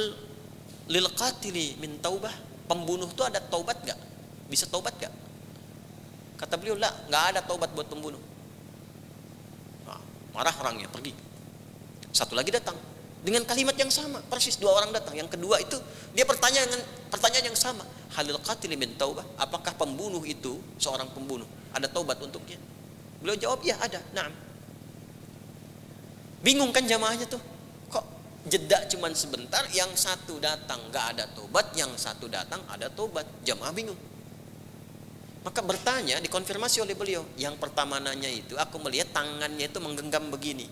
lil qatili min taubah, pembunuh tuh ada taubat gak? Bisa taubat gak? Kata beliau, lah, nggak ada taubat buat pembunuh. Nah, marah orangnya, pergi. Satu lagi datang dengan kalimat yang sama, persis dua orang datang. Yang kedua itu dia pertanyaan yang sama, halil qatili min taubah, apakah pembunuh itu, seorang pembunuh, ada taubat untuknya? Beliau jawab, ya ada. Naam. Bingung kan jamaahnya tuh, kok jeda cuman sebentar, yang satu datang nggak ada taubat, yang satu datang ada taubat. Jamaah bingung. Maka bertanya, dikonfirmasi oleh beliau. Yang pertama nanya itu, aku melihat tangannya itu menggenggam begini,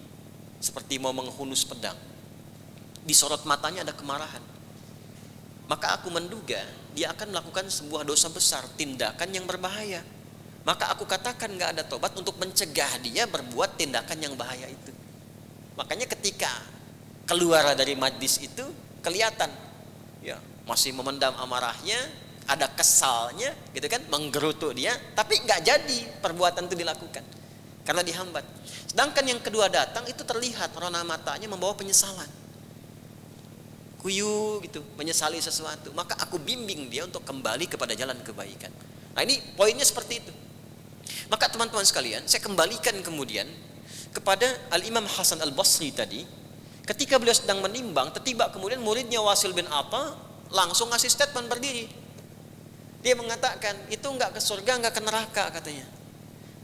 seperti mau menghunus pedang. Di sorot matanya ada kemarahan. Maka aku menduga dia akan melakukan sebuah dosa besar, tindakan yang berbahaya. Maka aku katakan gak ada tobat untuk mencegah dia berbuat tindakan yang bahaya itu. Makanya ketika keluar dari majlis itu kelihatan, ya, masih memendam amarahnya, ada kesalnya, gitu kan, menggerutu dia, tapi nggak jadi perbuatan itu dilakukan karena dihambat. Sedangkan yang kedua datang itu terlihat rona matanya membawa penyesalan, kuyu gitu, menyesali sesuatu. Maka aku bimbing dia untuk kembali kepada jalan kebaikan. Nah, ini poinnya seperti itu. Maka teman-teman sekalian, saya kembalikan kemudian kepada Al-Imam Hasan Al-Basri tadi. Ketika beliau sedang menimbang, tiba kemudian muridnya Wasil bin Atha langsung ngasih statement berdiri. Dia mengatakan, itu enggak ke surga, enggak ke neraka katanya,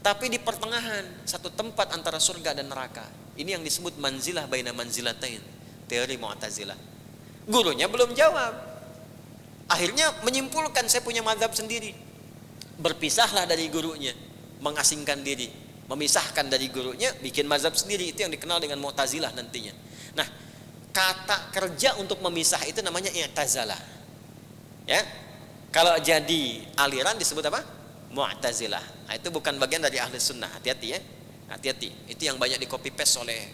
tapi di pertengahan, satu tempat antara surga dan neraka. Ini yang disebut manzilah baina manzilatain, teori Mu'tazilah. Gurunya belum jawab. Akhirnya menyimpulkan, saya punya mazhab sendiri. Berpisahlah dari gurunya, mengasingkan diri, memisahkan dari gurunya, bikin mazhab sendiri. Itu yang dikenal dengan Mu'tazilah nantinya. Nah, kata kerja untuk memisah itu namanya i'tazalah. Ya. Kalau jadi aliran disebut apa? Mu'tazilah. Nah, itu bukan bagian dari ahli sunnah. Hati-hati ya. Hati-hati. Itu yang banyak di copy paste oleh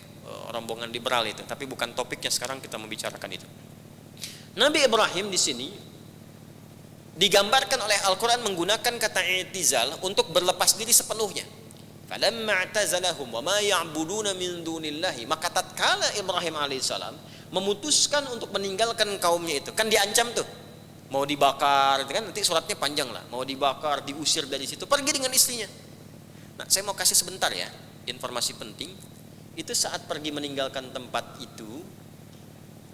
rombongan liberal itu. Tapi bukan topiknya sekarang kita membicarakan itu. Nabi Ibrahim di sini digambarkan oleh Al-Quran menggunakan kata i'tizal untuk berlepas diri sepenuhnya. Falamma i'tazalahum wa ma ya'buduna min dunillahi, maka tatkala Ibrahim alaihissalam memutuskan untuk meninggalkan kaumnya itu, kan diancam tuh, mau dibakar, itu kan nanti suratnya panjang lah, mau dibakar, diusir dari situ, pergi dengan istrinya. Nah, saya mau kasih sebentar ya, informasi penting. Itu saat pergi meninggalkan tempat itu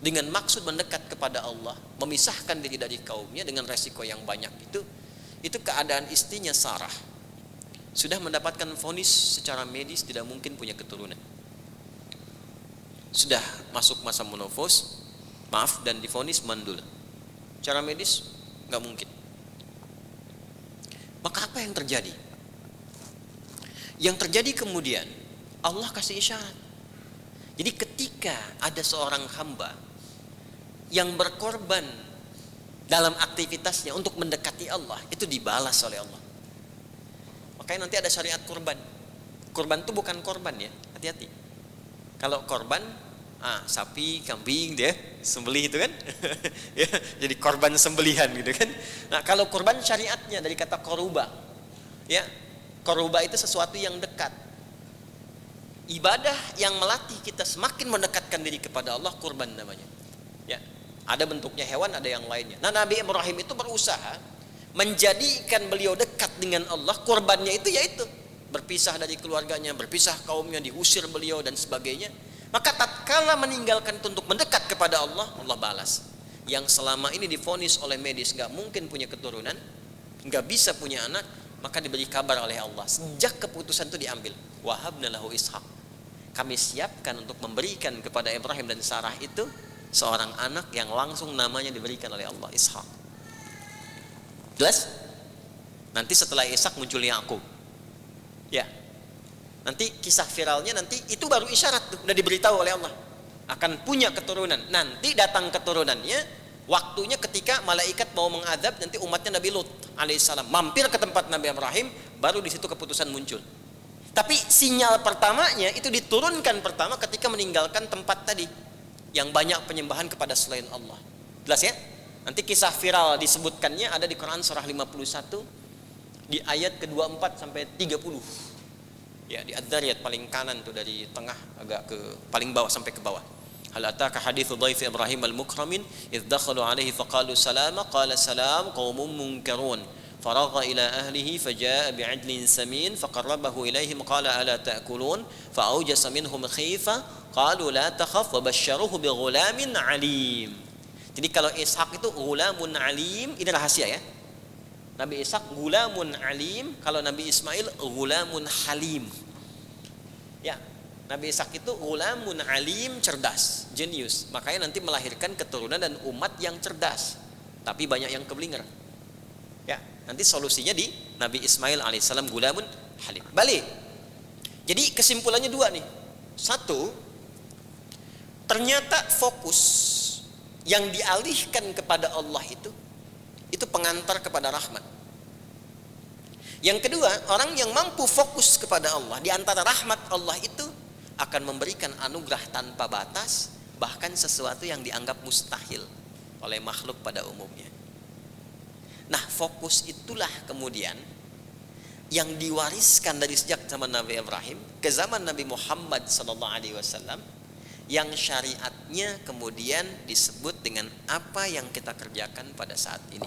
dengan maksud mendekat kepada Allah, memisahkan diri dari kaumnya dengan resiko yang banyak itu keadaan istrinya Sarah sudah mendapatkan vonis secara medis tidak mungkin punya keturunan. Sudah masuk masa menopause, dan divonis mandul. Secara medis nggak mungkin. Maka apa yang terjadi? Yang terjadi kemudian Allah kasih isyarat. Jadi ketika ada seorang hamba yang berkorban dalam aktivitasnya untuk mendekati Allah, itu dibalas oleh Allah. Makanya nanti ada syariat kurban. Kurban itu bukan korban ya, hati-hati. Kalau korban, sapi, kambing dia sembelih itu kan, ya, jadi korban sembelihan gitu kan. Nah, kalau kurban syariatnya dari kata koruba, ya, koruba itu sesuatu yang dekat. Ibadah yang melatih kita semakin mendekatkan diri kepada Allah, kurban namanya. Ya, ada bentuknya hewan, ada yang lainnya. Nah, Nabi Ibrahim itu berusaha menjadikan beliau dekat dengan Allah. Kurbannya itu yaitu berpisah dari keluarganya, berpisah kaumnya, diusir beliau dan sebagainya. Maka tatkala meninggalkan untuk mendekat kepada Allah, Allah balas. Yang selama ini divonis oleh medis gak mungkin punya keturunan, gak bisa punya anak, maka diberi kabar oleh Allah. Sejak keputusan itu diambil, wahabna lahu ishaq, kami siapkan untuk memberikan kepada Ibrahim dan Sarah itu seorang anak yang langsung namanya diberikan oleh Allah, Ishak. Jelas? Nanti setelah Ishak muncul Yakub. Ya. Nanti kisah viralnya nanti itu baru isyarat tuh, udah diberitahu oleh Allah akan punya keturunan. Nanti datang keturunannya waktunya ketika malaikat mau mengadab nanti umatnya Nabi Lut alaihissalam mampir ke tempat Nabi Ibrahim, baru di situ keputusan muncul. Tapi sinyal pertamanya itu diturunkan pertama ketika meninggalkan tempat tadi yang banyak penyembahan kepada selain Allah. Jelas ya? Nanti kisah viral disebutkannya ada di Quran surah 51 di ayat ke-24 sampai 30. Ya, di Ad-Dzariyat paling kanan tuh, dari tengah agak ke paling bawah sampai ke bawah. Hal ataka haditsu dhaifi Ibrahim al-mukramin idz dakhalu alaihi faqalu salama qala salam qaumun munkarun faragha ila ahlihi fajaa bi'adlin samin faqarrabahu ilaihim qala ala ta'kulun fa'awjasa minhum khifa qalu la takhaf wa basyaruhu bighulamin alim. Jadi kalau Ishak itu ghulamun alim, ini rahasia ya. Nabi Ishak ghulamun alim, kalau Nabi Ismail ghulamun halim. Ya, Nabi Ishak itu ghulamun alim, cerdas, jenius. Makanya nanti melahirkan keturunan dan umat yang cerdas, tapi banyak yang keblinger. Ya, nanti solusinya di Nabi Ismail alaihissalam ghulamun halim. Balik. Jadi kesimpulannya dua nih. Satu, ternyata fokus yang dialihkan kepada Allah itu pengantar kepada rahmat. Yang kedua, orang yang mampu fokus kepada Allah, di antara rahmat Allah itu akan memberikan anugerah tanpa batas, bahkan sesuatu yang dianggap mustahil oleh makhluk pada umumnya. Nah, fokus itulah kemudian yang diwariskan dari sejak zaman Nabi Ibrahim ke zaman Nabi Muhammad SAW, yang syariatnya kemudian disebut dengan apa yang kita kerjakan pada saat ini.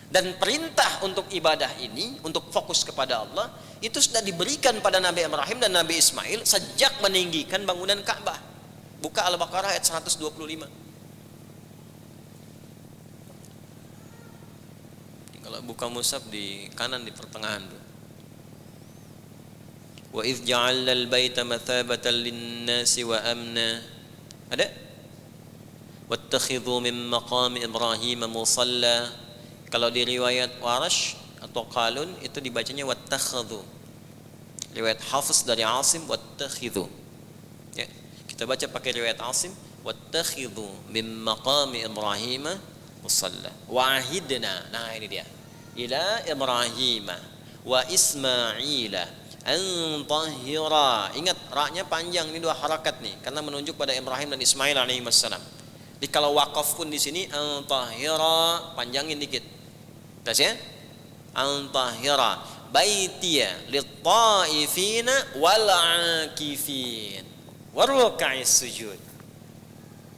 Dan perintah untuk ibadah ini, untuk fokus kepada Allah, itu sudah diberikan pada Nabi Ibrahim dan Nabi Ismail sejak meninggikan bangunan Ka'bah. Buka Al-Baqarah ayat 125. Kalau buka mushaf di kanan di pertengahan tuh. Wa idz ja'alna al-baita mathabatan lin-nasi wa amna. Ada? Wattakhidhu min maqami Ibrahim musalla. Kalau di riwayat Warash atau Qalun itu dibacanya wattakhadhu. Riwayat Hafiz dari Asim wattakhidhu. Ya, kita baca pakai riwayat Asim wattakhidhu min maqami Ibrahim musalla. Wa ahidna. Nah, ini dia. Ila Ibrahim wa Ismaila an tahira. Ingat, ra-nya panjang, ini dua harakat nih karena menunjuk pada Ibrahim dan Ismail alaihi wassalam. Jadi kalau waqaf pun di sini an tahira, panjangin dikit. Terus ya? An tahira baitiya lit-taifina wal 'akifin waruka'is sujud.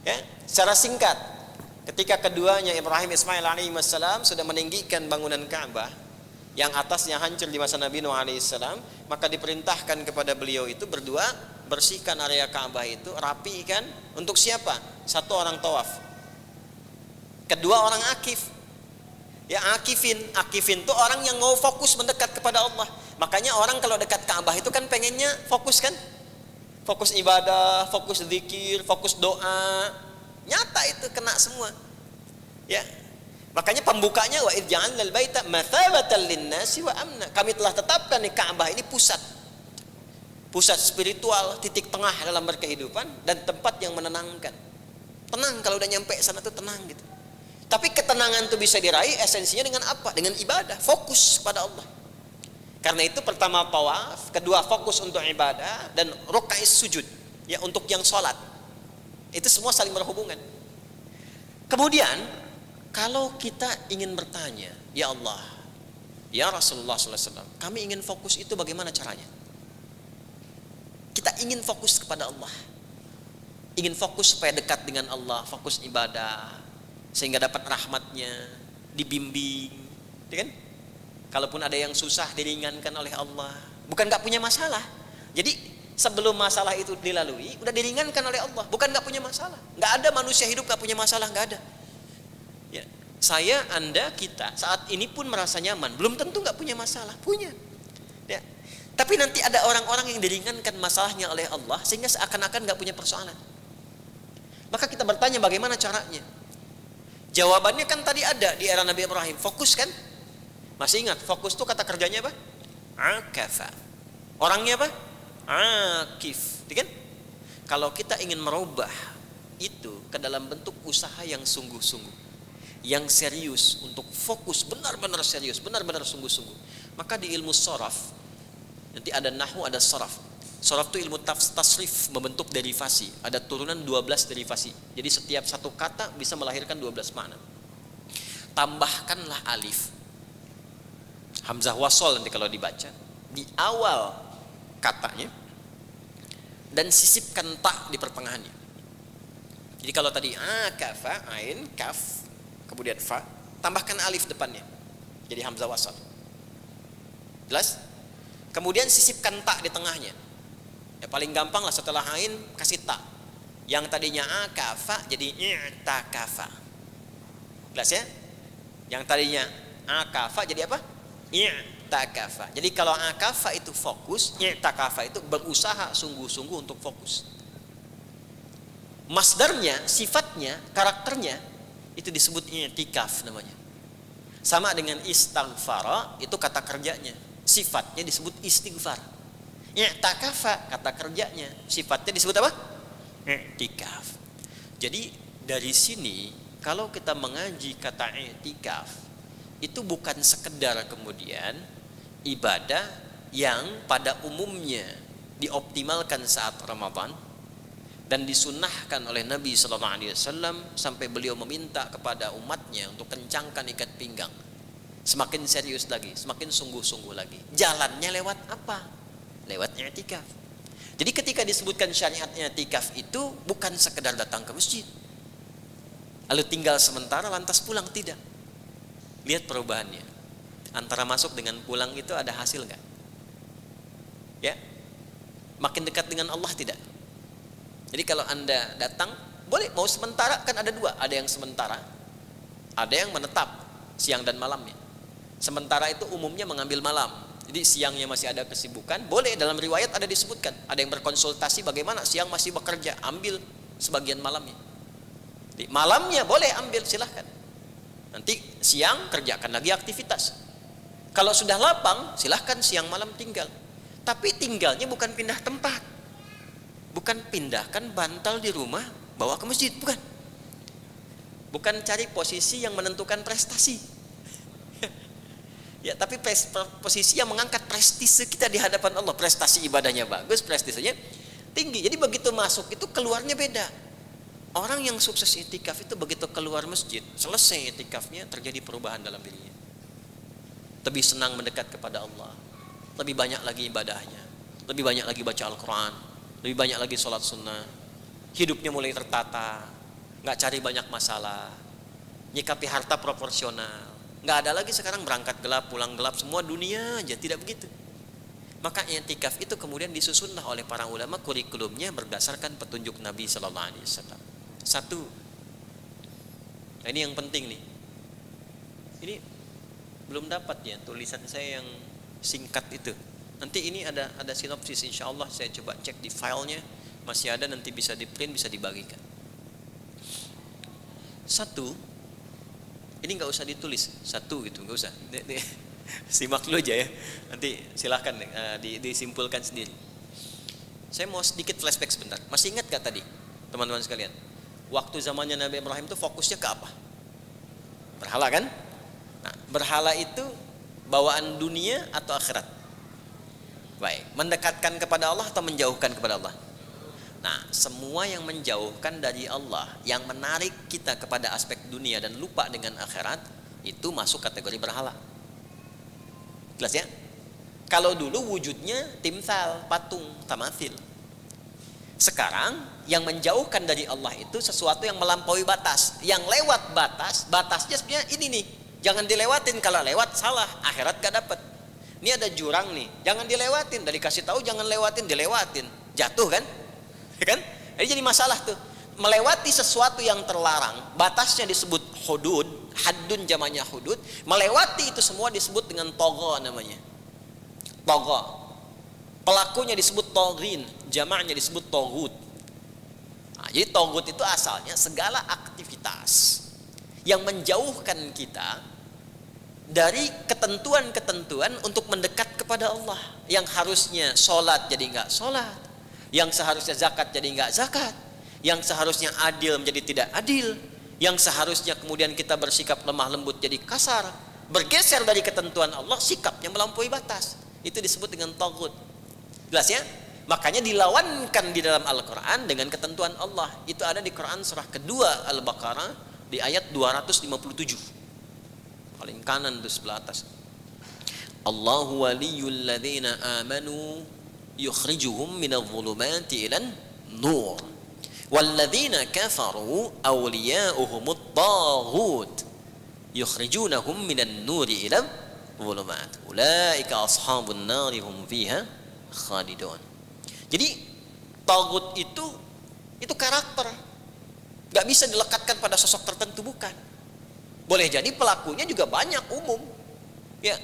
Ya, secara singkat, ketika keduanya Ibrahim Ismail alaihi wassalam sudah meninggikan bangunan Ka'bah yang atasnya hancur di masa Nabi Nuh alaihissalam, maka diperintahkan kepada beliau itu berdua bersihkan area Ka'bah itu, rapikan. Untuk siapa? Satu orang tawaf, kedua orang akif. Ya, akifin itu orang yang mau fokus mendekat kepada Allah. Makanya orang kalau dekat Ka'bah itu kan pengennya fokus kan, fokus ibadah, fokus zikir, fokus doa. Nyata itu kena semua. Ya, makanya pembukanya wa idz ja'alna al-baita mathabatan lin-nasi wa amna. Kami telah tetapkan di Ka'bah ini pusat spiritual, titik tengah dalam berkehidupan dan tempat yang menenangkan. Tenang kalau udah nyampe sana tuh tenang gitu. Tapi ketenangan itu bisa diraih esensinya dengan apa? Dengan ibadah, fokus pada Allah. Karena itu pertama tawaf, kedua fokus untuk ibadah, dan ruka'is sujud, ya, untuk yang sholat. Itu semua saling berhubungan. Kemudian kalau kita ingin bertanya, ya Allah, ya Rasulullah SAW, kami ingin fokus itu bagaimana caranya? Kita ingin fokus kepada Allah, ingin fokus supaya dekat dengan Allah, fokus ibadah, sehingga dapat rahmatnya, dibimbing, ya kan? Kalaupun ada yang susah diringankan oleh Allah, bukan nggak punya masalah. Jadi sebelum masalah itu dilalui, udah diringankan oleh Allah, bukan nggak punya masalah. Nggak ada manusia hidup nggak punya masalah, nggak ada. Ya, saya, Anda, kita saat ini pun merasa nyaman, belum tentu nggak punya masalah, punya. Ya. Tapi nanti ada orang-orang yang diringankan masalahnya oleh Allah sehingga seakan-akan nggak punya persoalan. Maka kita bertanya bagaimana caranya? Jawabannya kan tadi ada di era Nabi Ibrahim, fokus kan? Masih ingat, fokus itu kata kerjanya apa? Akafa. Orangnya apa? Akif, kan? Kalau kita ingin merubah itu ke dalam bentuk usaha yang sungguh-sungguh, yang serius, untuk fokus benar-benar serius, benar-benar sungguh-sungguh, maka di ilmu sharaf Nanti ada nahwu, ada saraf. Saraf itu ilmu tasrif, membentuk derivasi. Ada turunan 12 derivasi. Jadi setiap satu kata bisa melahirkan 12 makna. Tambahkanlah alif. Hamzah wasol nanti kalau dibaca di awal katanya, dan sisipkan ta di pertengahannya. Jadi kalau tadi kafa, ain, kaf, kemudian fa, tambahkan alif depannya. Jadi hamzah wasal. Jelas? Kemudian sisipkan ta di tengahnya. Ya paling gampang lah setelah ain kasih ta. Yang tadinya kafa jadi i'takafa. Jelas ya? Yang tadinya kafa jadi apa? I'takafa. Jadi kalau akafa itu fokus, i'takafa itu berusaha sungguh-sungguh untuk fokus. Masdarnya, sifatnya, karakternya itu disebut i'tikaf namanya. Sama dengan istaghfara, itu kata kerjanya. Sifatnya disebut istighfar. I'takafa, kata kerjanya. Sifatnya disebut apa? I'tikaf. Jadi dari sini kalau kita mengaji kata i'tikaf, itu bukan sekedar kemudian ibadah yang pada umumnya dioptimalkan saat Ramadan dan disunnahkan oleh Nabi SAW sampai beliau meminta kepada umatnya untuk kencangkan ikat pinggang. Semakin serius lagi, semakin sungguh-sungguh lagi. Jalannya lewat apa? Lewat i'tikaf. Jadi ketika disebutkan syariat i'tikaf itu bukan sekedar datang ke masjid lalu tinggal sementara lantas pulang, tidak. Lihat perubahannya. Antara masuk dengan pulang itu ada hasil nggak? Ya, makin dekat dengan Allah tidak? Jadi kalau Anda datang, boleh mau sementara, kan ada dua, ada yang sementara, ada yang menetap siang dan malamnya. Sementara itu umumnya mengambil malam. Jadi siangnya masih ada kesibukan, boleh, dalam riwayat ada disebutkan, ada yang berkonsultasi bagaimana siang masih bekerja, ambil sebagian malamnya. Jadi, malamnya boleh ambil, silahkan. Nanti siang kerjakan lagi aktivitas. Kalau sudah lapang, silahkan siang malam tinggal. Tapi tinggalnya bukan pindah tempat. Bukan pindahkan bantal di rumah, bawa ke masjid, bukan. Bukan cari posisi yang menentukan prestasi. Ya, tapi posisi yang mengangkat prestise kita di hadapan Allah. Prestasi ibadahnya bagus, prestisenya tinggi. Jadi begitu masuk itu keluarnya beda. Orang yang sukses itikaf itu begitu keluar masjid, selesai itikafnya terjadi perubahan dalam dirinya. Lebih senang mendekat kepada Allah. Lebih banyak lagi ibadahnya. Lebih banyak lagi baca Al-Quran. Lebih banyak lagi sholat sunnah. Hidupnya mulai tertata, nggak cari banyak masalah, nyikapi harta proporsional. Nggak ada lagi sekarang berangkat gelap, pulang gelap, semua dunia aja, tidak begitu. Maka i'tikaf itu kemudian disusunlah oleh para ulama kurikulumnya berdasarkan petunjuk Nabi Sallallahu Alaihi Wasallam. Satu, nah ini yang penting nih. Ini belum dapat ya tulisan saya yang singkat itu. Nanti ini ada sinopsis, insya Allah saya coba cek di filenya, masih ada, nanti bisa di print, bisa dibagikan. Satu, ini nggak usah ditulis, satu gitu, nggak usah. Simak dulu aja ya, nanti silahkan disimpulkan sendiri. Saya mau sedikit flashback sebentar. Masih ingat gak tadi teman-teman sekalian, waktu zamannya Nabi Ibrahim itu fokusnya ke apa? Berhala kan? Nah, berhala itu bawaan dunia atau akhirat? Baik, mendekatkan kepada Allah atau menjauhkan kepada Allah? Nah, semua yang menjauhkan dari Allah, yang menarik kita kepada aspek dunia dan lupa dengan akhirat, itu masuk kategori berhala. Jelas ya? Kalau dulu wujudnya timsal, patung, tamathil. Sekarang yang menjauhkan dari Allah itu sesuatu yang melampaui batas, yang lewat batas. Batasnya sebenarnya ini nih, jangan dilewatin, kalau lewat salah, akhirat gak dapat. Ini ada jurang nih, jangan dilewatin. Dari kasih tahu jangan lewatin, dilewatin, jatuh kan? Kan? Jadi masalah tuh. Melewati sesuatu yang terlarang, batasnya disebut hudud, haddun jamannya hudud. Melewati itu semua disebut dengan togo namanya. Togo. Pelakunya disebut toghin, jamaknya disebut togut. Nah, jadi togut itu asalnya segala aktivitas yang menjauhkan kita dari ketentuan-ketentuan untuk mendekat kepada Allah. Yang harusnya sholat jadi nggak sholat, yang seharusnya zakat jadi nggak zakat, yang seharusnya adil menjadi tidak adil, yang seharusnya kemudian kita bersikap lemah lembut jadi kasar, bergeser dari ketentuan Allah, sikapnya melampaui batas. Itu disebut dengan taghut. Jelas ya? Makanya dilawankan di dalam Al-Quran dengan ketentuan Allah. Itu ada di Quran surah kedua Al-Baqarah di ayat 257. Paling kanan tuh sebelah atas. Allahu waliyul ladzina amanu yukhrijuhum minadh dhulumati ilan nur. Walladzina kafaru awliya'uhumut taghut yukhrijunahum minan nuri ilan dhulumat. Ulaika ashabun nari hum fiha khalidun. Jadi taghut itu karakter, nggak bisa dilekatkan pada sosok tertentu, bukan. Boleh jadi pelakunya juga banyak, umum, ya.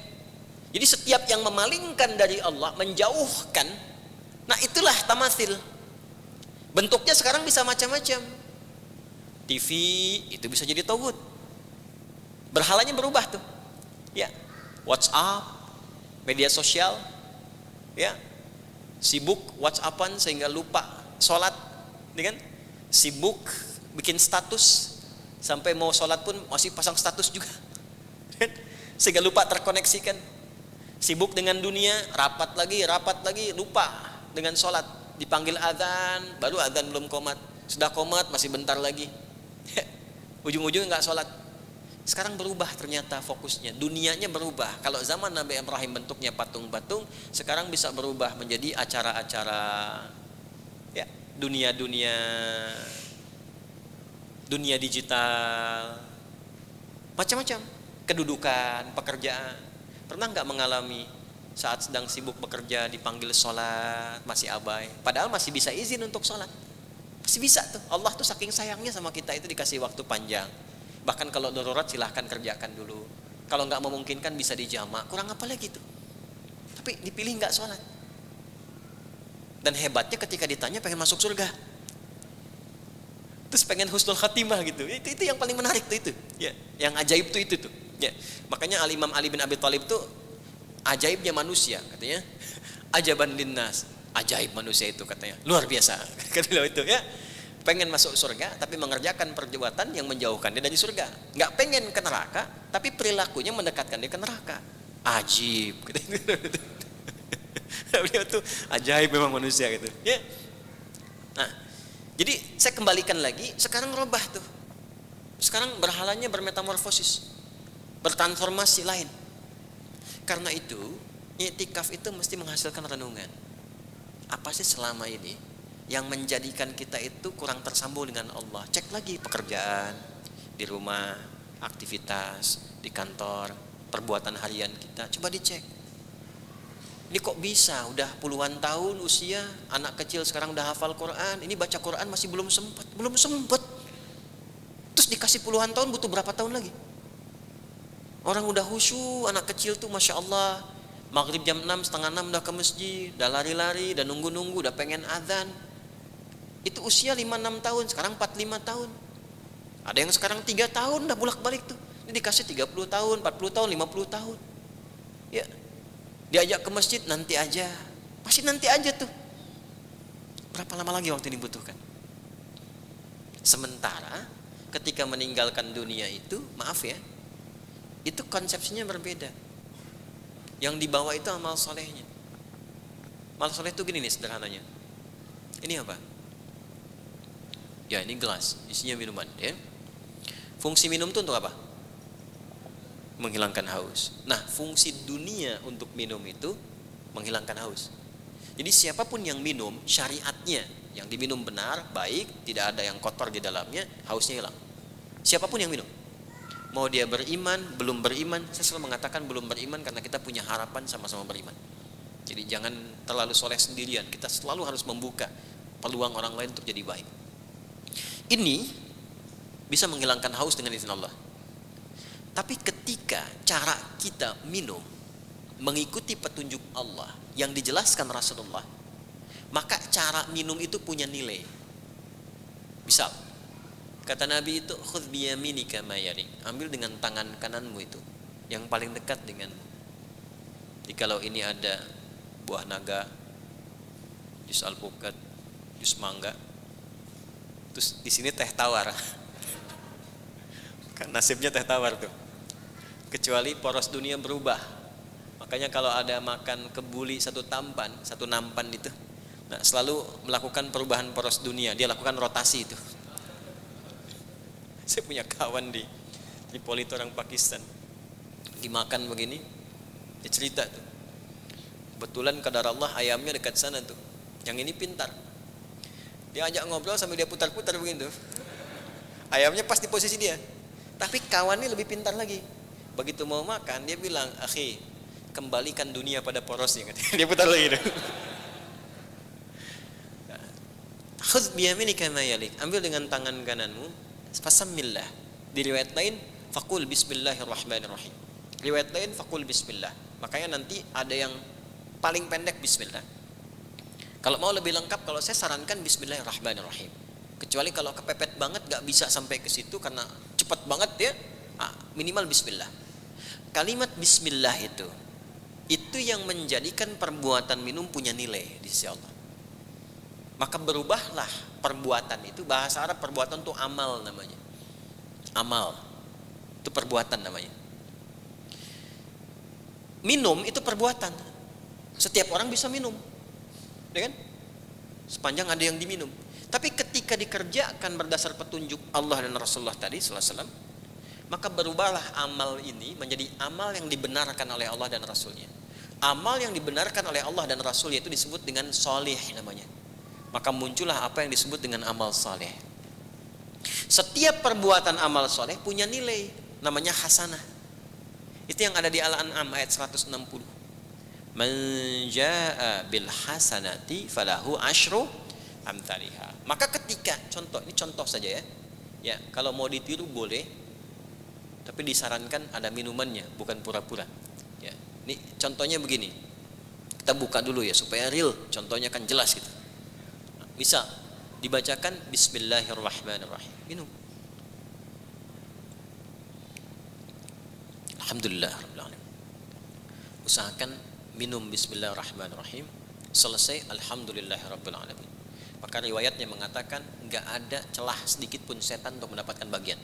Jadi setiap yang memalingkan dari Allah, menjauhkan, nah itulah tamatsil. Bentuknya sekarang bisa macam-macam. TV itu bisa jadi taghut. Berhalanya berubah tuh, ya. WhatsApp, media sosial, ya. Sibuk WhatsAppan sehingga lupa sholat, kan? Sibuk bikin status sampai mau sholat pun masih pasang status juga, sehingga lupa terkoneksikan. Sibuk dengan dunia, rapat lagi, lupa dengan sholat. Dipanggil adzan, baru adzan belum qomat, sudah qomat masih bentar lagi, ujung-ujungnya nggak sholat. Sekarang berubah ternyata fokusnya, dunianya berubah. Kalau zaman Nabi Ibrahim bentuknya patung-patung, sekarang bisa berubah menjadi acara-acara, ya, dunia digital, macam-macam, kedudukan, pekerjaan. Pernah nggak mengalami saat sedang sibuk bekerja dipanggil sholat masih abai, padahal masih bisa izin untuk sholat, masih bisa tuh. Allah tuh saking sayangnya sama kita itu dikasih waktu panjang. Bahkan kalau darurat silahkan kerjakan dulu. Kalau nggak memungkinkan bisa dijamak. Kurang apa lagi tuh? Tapi dipilih nggak sholat. Dan hebatnya ketika ditanya pengen masuk surga, terus pengen husnul khatimah gitu. Itu yang paling menarik tuh itu. Ya, yang ajaib tuh itu tuh. Ya, makanya Imam Ali bin Abi Thalib tuh ajaibnya manusia katanya. Ajaban linnas. Ajaib manusia itu katanya. Luar biasa. Kata itu ya. Pengen masuk surga tapi mengerjakan perbuatan yang menjauhkan dia dari surga. Nggak pengen ke neraka tapi perilakunya mendekatkan dia ke neraka. Ajib. Beliau tuh ajaib memang manusia gitu. Ya. Nah, jadi saya kembalikan lagi. Sekarang robah tuh. Sekarang berhalanya bermetamorfosis, bertransformasi lain. Karena itu, i'tikaf itu mesti menghasilkan renungan. Apa sih selama ini yang menjadikan kita itu kurang tersambung dengan Allah? Cek lagi pekerjaan, di rumah, aktivitas, di kantor, perbuatan harian kita. Coba dicek. Ini kok bisa udah puluhan tahun usia, anak kecil sekarang udah hafal Quran, ini baca Quran masih belum sempat. Terus dikasih puluhan tahun butuh berapa tahun lagi? Orang udah khusyuk, anak kecil tuh Masya Allah, maghrib jam 6, setengah 6 udah ke masjid, udah lari-lari, udah nunggu-nunggu, udah pengen adzan. Itu usia 5-6 tahun, sekarang 45 tahun. Ada yang sekarang 3 tahun udah bolak-balik tuh. Ini dikasih 30 tahun, 40 tahun, 50 tahun. Ya. Diajak ke masjid nanti aja. Masih nanti aja tuh. Berapa lama lagi waktu dibutuhkan? Sementara ketika meninggalkan dunia itu, maaf ya, itu konsepsinya berbeda. Yang dibawa itu amal solehnya. Amal soleh itu gini nih sederhananya. Ini apa? Ya, ini gelas, isinya minuman, ya. Fungsi minum itu untuk apa? Menghilangkan haus. Nah, fungsi dunia untuk minum itu menghilangkan haus. Jadi siapapun yang minum, syariatnya yang diminum benar, baik, tidak ada yang kotor di dalamnya, hausnya hilang. Siapapun yang minum, mau dia beriman, belum beriman, saya selalu mengatakan belum beriman karena kita punya harapan sama-sama beriman. Jadi jangan terlalu soleh sendirian, kita selalu harus membuka peluang orang lain untuk jadi baik. Ini bisa menghilangkan haus dengan izin Allah. Tapi ketika cara kita minum mengikuti petunjuk Allah yang dijelaskan Rasulullah, maka cara minum itu punya nilai. Misal, kata Nabi itu khudh biyaminika ma yarik, ambil dengan tangan kananmu itu yang paling dekat denganmu. Jadi kalau ini ada buah naga, jus alpukat, jus mangga, terus di sini teh tawar. Kan nasibnya teh tawar tuh. Kecuali poros dunia berubah. Makanya kalau ada makan kebuli satu nampan itu, nah selalu melakukan perubahan poros dunia, dia lakukan rotasi itu. Saya punya kawan di Tripoli, orang Pakistan, dimakan begini, dia cerita tuh, kebetulan kadar Allah ayamnya dekat sana tuh, yang ini pintar, dia ajak ngobrol sambil dia putar-putar begitu, ayamnya pas di posisi dia, tapi kawannya lebih pintar lagi, begitu mau makan dia bilang, akhi, kembalikan dunia pada porosnya, dia putar lagi tuh. Khudh biyaminika ma yalik, ambil dengan tangan kananmu, fasammillah. Di riwayat lain faqul bismillahirrahmanirrahim, riwayat lain faqul bismillah. Makanya nanti ada yang paling pendek bismillah. Kalau mau lebih lengkap, kalau saya sarankan bismillahirrahmanirrahim. Kecuali kalau kepepet banget gak bisa sampai ke situ karena cepat banget ya, minimal bismillah. Kalimat bismillah itu yang menjadikan perbuatan minum punya nilai di sisi Allah. Maka berubahlah perbuatan itu, bahasa Arab perbuatan itu amal namanya. Amal itu perbuatan namanya. Minum itu perbuatan. Setiap orang bisa minum, ya kan? Sepanjang ada yang diminum. Tapi ketika dikerjakan berdasar petunjuk Allah dan Rasulullah tadi sallallahu alaihi wasallam, maka berubahlah amal ini menjadi amal yang dibenarkan oleh Allah dan Rasulnya. Amal yang dibenarkan oleh Allah dan Rasulnya itu disebut dengan sholih namanya. Maka muncullah apa yang disebut dengan amal saleh. Setiap perbuatan amal saleh punya nilai, namanya hasanah. Itu yang ada di Al-An'am ayat 160. Man jaa bil hasanati falahu asyru amthaliha. Maka ketika ini contoh saja ya. Ya, kalau mau ditiru boleh, tapi disarankan ada minumannya, bukan pura-pura. Ya, ini contohnya begini. Kita buka dulu ya supaya real, contohnya kan jelas gitu. Bisa dibacakan bismillahirrahmanirrahim. Minum. Alhamdulillah rabbil alamin. Usahakan minum bismillahirrahmanirrahim, selesai alhamdulillahirabbil alamin. Maka riwayatnya mengatakan enggak ada celah sedikit pun setan untuk mendapatkan bagian.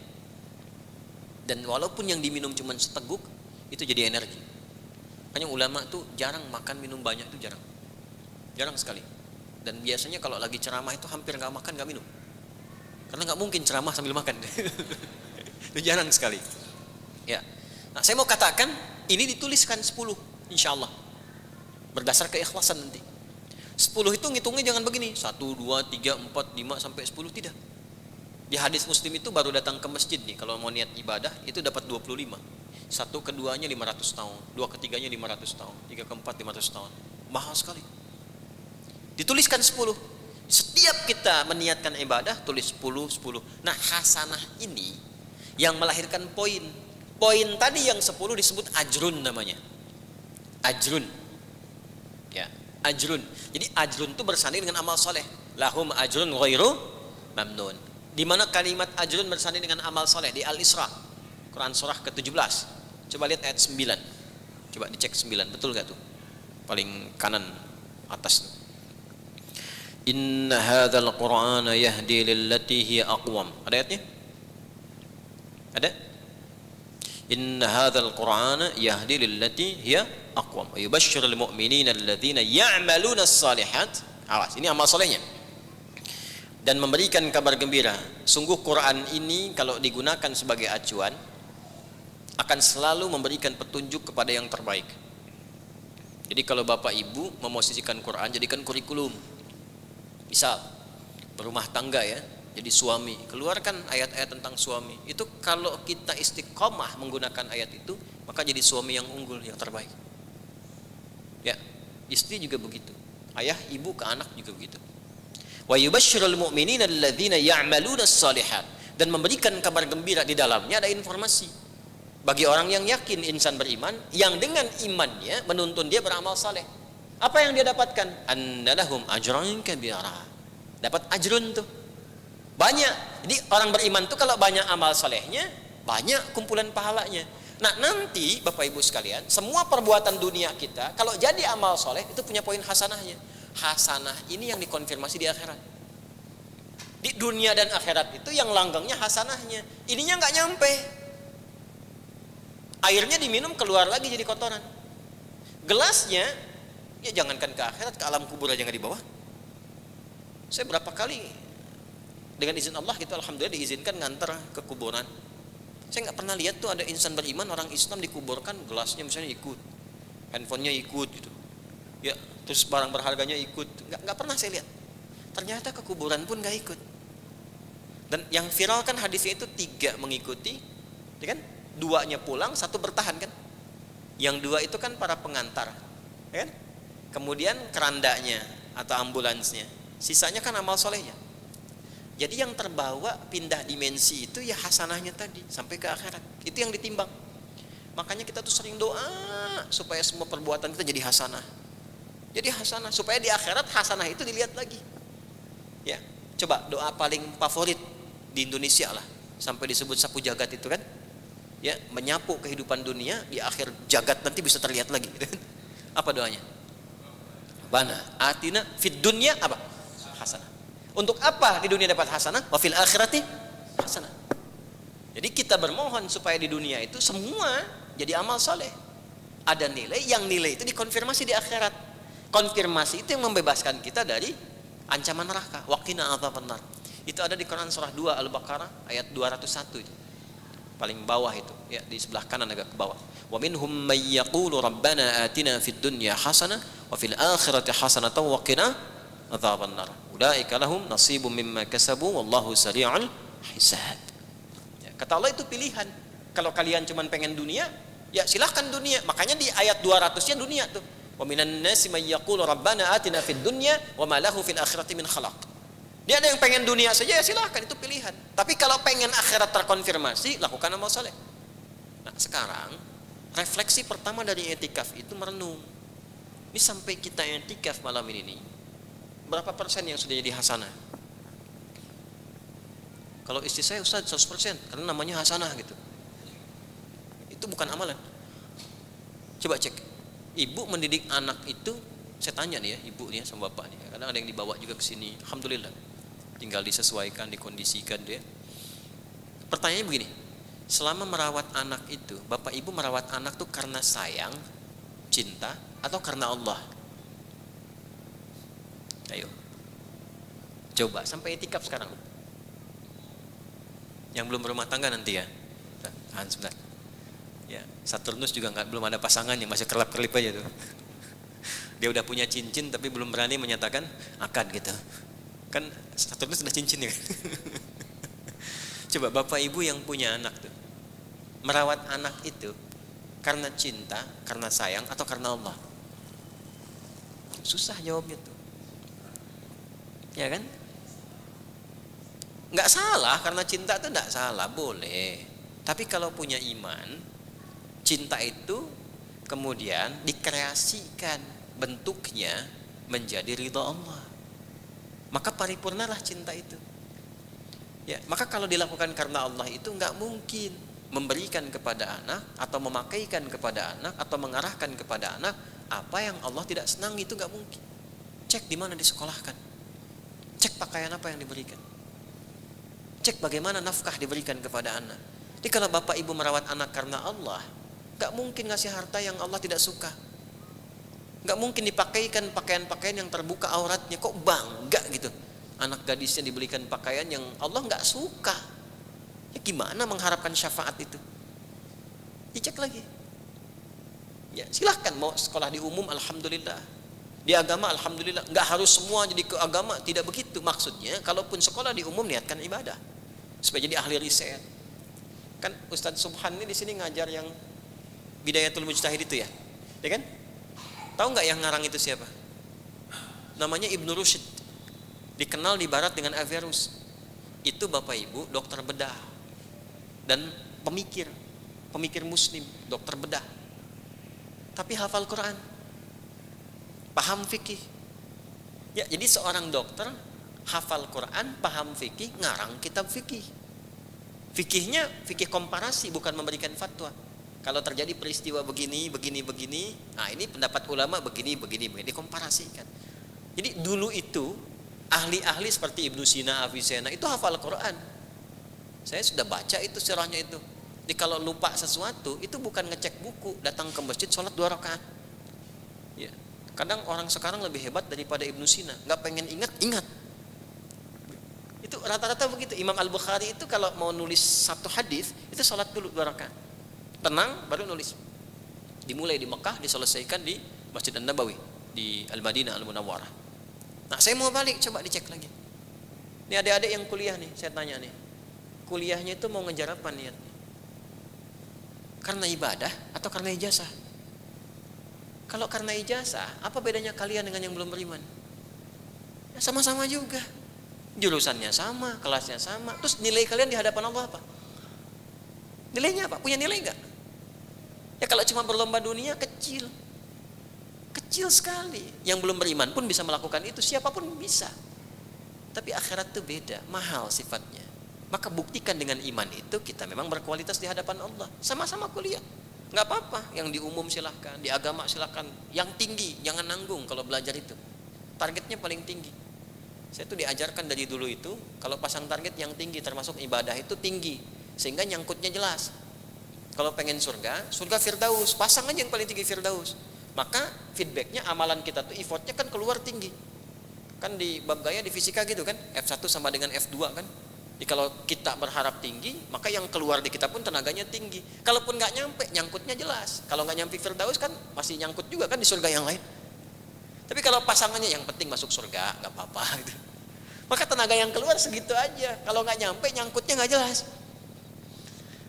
Dan walaupun yang diminum cuma seteguk, itu jadi energi. Makanya ulama tuh jarang makan minum banyak, itu jarang. Jarang sekali. Dan biasanya kalau lagi ceramah itu hampir nggak makan nggak minum, karena nggak mungkin ceramah sambil makan. Itu jarang sekali. Ya, nah saya mau katakan ini dituliskan 10, insya Allah berdasar keikhlasan nanti. 10 itu ngitungnya jangan begini 1, 2, 3, 4, 5 sampai 10, tidak. Di hadis Muslim itu baru datang ke masjid nih kalau mau niat ibadah itu dapat 25. 1 keduanya 500 tahun, 2 ketiganya 500 tahun, 3 keempat 500 tahun. Mahal sekali. Dituliskan 10. Setiap kita meniatkan ibadah tulis 10. Nah, hasanah ini yang melahirkan poin. Poin tadi yang 10 disebut ajrun namanya. Ajrun. Ya, ajrun. Jadi ajrun itu bersanding dengan amal soleh. Lahum ajrun ghairu mamnun. Di mana kalimat ajrun bersanding dengan amal soleh? Di Al-Isra, Quran surah ke-17. Coba lihat ayat 9. Coba dicek 9, betul gak tuh? Paling kanan atas. Inna hadzal Qur'ana yahdi lillati hiya aqwam. Ada ayatnya? Ada? Inna hadzal Qur'ana yahdi lillati hiya aqwam wa yubashshirul mu'minina alladzina ya'maluna as-shalihat. Awas, ini amal solehnya. Dan memberikan kabar gembira. Sungguh Quran ini kalau digunakan sebagai acuan akan selalu memberikan petunjuk kepada yang terbaik. Jadi kalau Bapak Ibu memosisikan Quran jadikan kurikulum. Misal berumah tangga ya, jadi suami, keluarkan ayat-ayat tentang suami. Itu kalau kita istiqomah menggunakan ayat itu, maka jadi suami yang unggul, yang terbaik. Ya, istri juga begitu. Ayah, ibu ke anak juga begitu. Wa yubashshirul mu'minina alladzina ya'maluna as-shalihat, dan memberikan kabar gembira di dalamnya ada informasi bagi orang yang yakin insan beriman yang dengan imannya menuntun dia beramal saleh. Apa yang dia dapatkan? Annalahum ajran kabira. Dapat ajrun tuh. Banyak. Jadi orang beriman tuh kalau banyak amal solehnya, banyak kumpulan pahalanya. Nah nanti Bapak Ibu sekalian, semua perbuatan dunia kita kalau jadi amal soleh itu punya poin hasanahnya. Hasanah ini yang dikonfirmasi di akhirat. Di dunia dan akhirat itu yang langgengnya hasanahnya. Ininya nggak nyampe. Airnya diminum keluar lagi jadi kotoran. Gelasnya, ya jangankan ke akhirat, ke alam kubur aja nggak dibawa. Saya berapa kali dengan izin Allah gitu, alhamdulillah diizinkan nganter ke kuburan. Saya nggak pernah lihat tuh ada insan beriman orang Islam dikuburkan gelasnya misalnya ikut, handphonenya ikut gitu, ya terus barang berharganya ikut, nggak pernah saya lihat. Ternyata ke kuburan pun nggak ikut. Dan yang viral kan hadisnya itu 3 mengikuti, ya kan? 2-nya pulang, 1 bertahan kan? Yang 2 itu kan para pengantar, ya kan? Kemudian kerandanya atau ambulansnya, sisanya kan amal solehnya. Jadi yang terbawa pindah dimensi itu ya hasanahnya tadi sampai ke akhirat. Itu yang ditimbang. Makanya kita tuh sering doa supaya semua perbuatan kita jadi hasanah. Jadi hasanah supaya di akhirat hasanah itu dilihat lagi. Ya, coba doa paling favorit di Indonesia lah, sampai disebut sapu jagat itu kan. Ya, menyapu kehidupan dunia, di akhir jagat nanti bisa terlihat lagi. Apa doanya? Bana atina fid dunya apa? Hasanah. Untuk apa di dunia dapat hasanah? Wa fil akhirati hasanah. Jadi kita bermohon supaya di dunia itu semua jadi amal soleh. Ada nilai, yang nilai itu dikonfirmasi di akhirat. Konfirmasi itu yang membebaskan kita dari ancaman neraka. Waqina adzabannar. Itu ada di Quran surah 2 Al-Baqarah ayat 201 itu. Paling bawah itu, ya di sebelah kanan agak ke bawah. Wa minhum may yaqulu rabbana atina fid dunya hasanah wa fil akhirati hasanatan wa qina adzabannar. Ulaika lahum nasibum mimma kasabu wallahu sari'ul hisab. Ya, kata Allah itu pilihan. Kalau kalian cuma pengen dunia, ya silahkan dunia. Makanya di ayat 200-nya dunia tuh. Wa minan nasi may yaqulu rabbana atina fid dunya wa ma lahu fil akhirati min khalaq. Dia ada yang pengen dunia saja, ya silahkan, itu pilihan. Tapi kalau pengen akhirat terkonfirmasi, lakukan amal soleh. Nah sekarang refleksi pertama dari i'tikaf itu merenung. Ini sampai kita i'tikaf malam ini, berapa persen yang sudah jadi hasanah? Kalau istri saya Ustaz 100%, karena namanya hasanah gitu. Itu bukan amalan. Coba cek. Ibu mendidik anak itu, saya tanya nih ya, ibu nih ya sama bapak nih. Kadang ada yang dibawa juga ke sini. Alhamdulillah. Tinggal disesuaikan, dikondisikan dia. Pertanyaannya begini, selama merawat anak itu, bapak ibu merawat anak tuh karena sayang, cinta, atau karena Allah? Ayo, coba sampai i'tikaf sekarang. Yang belum berumah tangga nanti ya, tahan sebentar. Ya, Saturnus juga belum ada pasangannya, masih kerlap-kerlip aja tuh. Dia udah punya cincin tapi belum berani menyatakan akad gitu. Kan Saturnus sudah cincin ya kan? Coba bapak ibu yang punya anak tuh, merawat anak itu karena cinta, karena sayang, atau karena Allah? Susah jawabnya tuh, ya kan? Nggak salah, karena cinta itu nggak salah, boleh. Tapi kalau punya iman, cinta itu kemudian dikreasikan bentuknya menjadi ridha Allah, maka paripurnalah cinta itu. Ya, maka kalau dilakukan karena Allah itu nggak mungkin memberikan kepada anak atau memakaikan kepada anak atau mengarahkan kepada anak apa yang Allah tidak senang, itu nggak mungkin. Cek di mana disekolahkan, cek pakaian apa yang diberikan, cek bagaimana nafkah diberikan kepada anak. Jadi kalau bapak ibu merawat anak karena Allah, nggak mungkin ngasih harta yang Allah tidak suka. Nggak mungkin dipakaikan pakaian-pakaian yang terbuka auratnya, kok bangga gitu. Anak gadisnya dibelikan pakaian yang Allah nggak suka. Ya gimana mengharapkan syafaat itu? Dicek lagi. Ya silahkan, mau sekolah di umum alhamdulillah, di agama alhamdulillah. Nggak harus semua jadi ke agama, tidak begitu maksudnya. Kalaupun sekolah di umum niatkan ibadah supaya jadi ahli riset. Kan Ustadz Subhan ini di sini ngajar yang Bidayatul Mujtahid itu ya kan? Tahu nggak yang ngarang itu siapa? Namanya Ibnu Rushd, dikenal di barat dengan Averroes. Itu bapak ibu dokter bedah dan pemikir muslim, dokter bedah. Tapi hafal Quran, paham fikih. Ya, jadi seorang dokter hafal Quran, paham fikih, ngarang kitab fikih. Fikihnya fikih komparasi, bukan memberikan fatwa. Kalau terjadi peristiwa begini, nah ini pendapat ulama begini, dikomparasikan. Jadi dulu itu ahli-ahli seperti Ibnu Sina, Avicenna itu hafal Quran. Saya sudah baca itu sirahnya itu. Jadi kalau lupa sesuatu, itu bukan ngecek buku, datang ke masjid sholat 2 rakaat. Ya. Kadang orang sekarang lebih hebat daripada Ibnu Sina, nggak pengen ingat. Itu rata-rata begitu. Imam Al-Bukhari itu kalau mau nulis satu hadis itu sholat dulu 2 rakaat, tenang baru nulis. Dimulai di Mekah, diselesaikan di Masjid An-Nabawi di Al-Madinah Al-Munawwarah. Nah, saya mau balik, coba dicek lagi. Ini adik-adik yang kuliah nih, saya tanya nih, kuliahnya itu mau ngejar apa niatnya? Karena ibadah atau karena ijazah? Kalau karena ijazah, apa bedanya kalian dengan yang belum beriman? Ya, sama-sama juga. Jurusannya sama, kelasnya sama. Terus nilai kalian di hadapan Allah apa? Nilainya apa? Punya nilai enggak? Ya kalau cuma berlomba dunia kecil. Kecil sekali. Yang belum beriman pun bisa melakukan itu, siapapun bisa. Tapi akhirat itu beda, mahal sifatnya. Maka buktikan dengan iman itu kita memang berkualitas di hadapan Allah. Sama-sama kuliah. Enggak apa-apa, yang di umum silahkan, di agama silahkan. Yang tinggi, jangan nanggung kalau belajar itu. Targetnya paling tinggi. Saya tuh diajarkan dari dulu itu, kalau pasang target yang tinggi termasuk ibadah itu tinggi, sehingga nyangkutnya jelas. Kalau pengen surga Firdaus, pasang aja yang paling tinggi Firdaus. Maka feedbacknya amalan kita tuh effortnya kan keluar tinggi. Kan di bab gaya di fisika gitu kan, F1 sama dengan F2 kan. Jadi kalau kita berharap tinggi, maka yang keluar di kita pun tenaganya tinggi. Kalaupun nggak nyampe, nyangkutnya jelas. Kalau nggak nyampe Firdaus kan masih nyangkut juga kan di surga yang lain. Tapi kalau pasangannya yang penting masuk surga, nggak apa-apa gitu. Maka tenaga yang keluar segitu aja. Kalau nggak nyampe, nyangkutnya nggak jelas.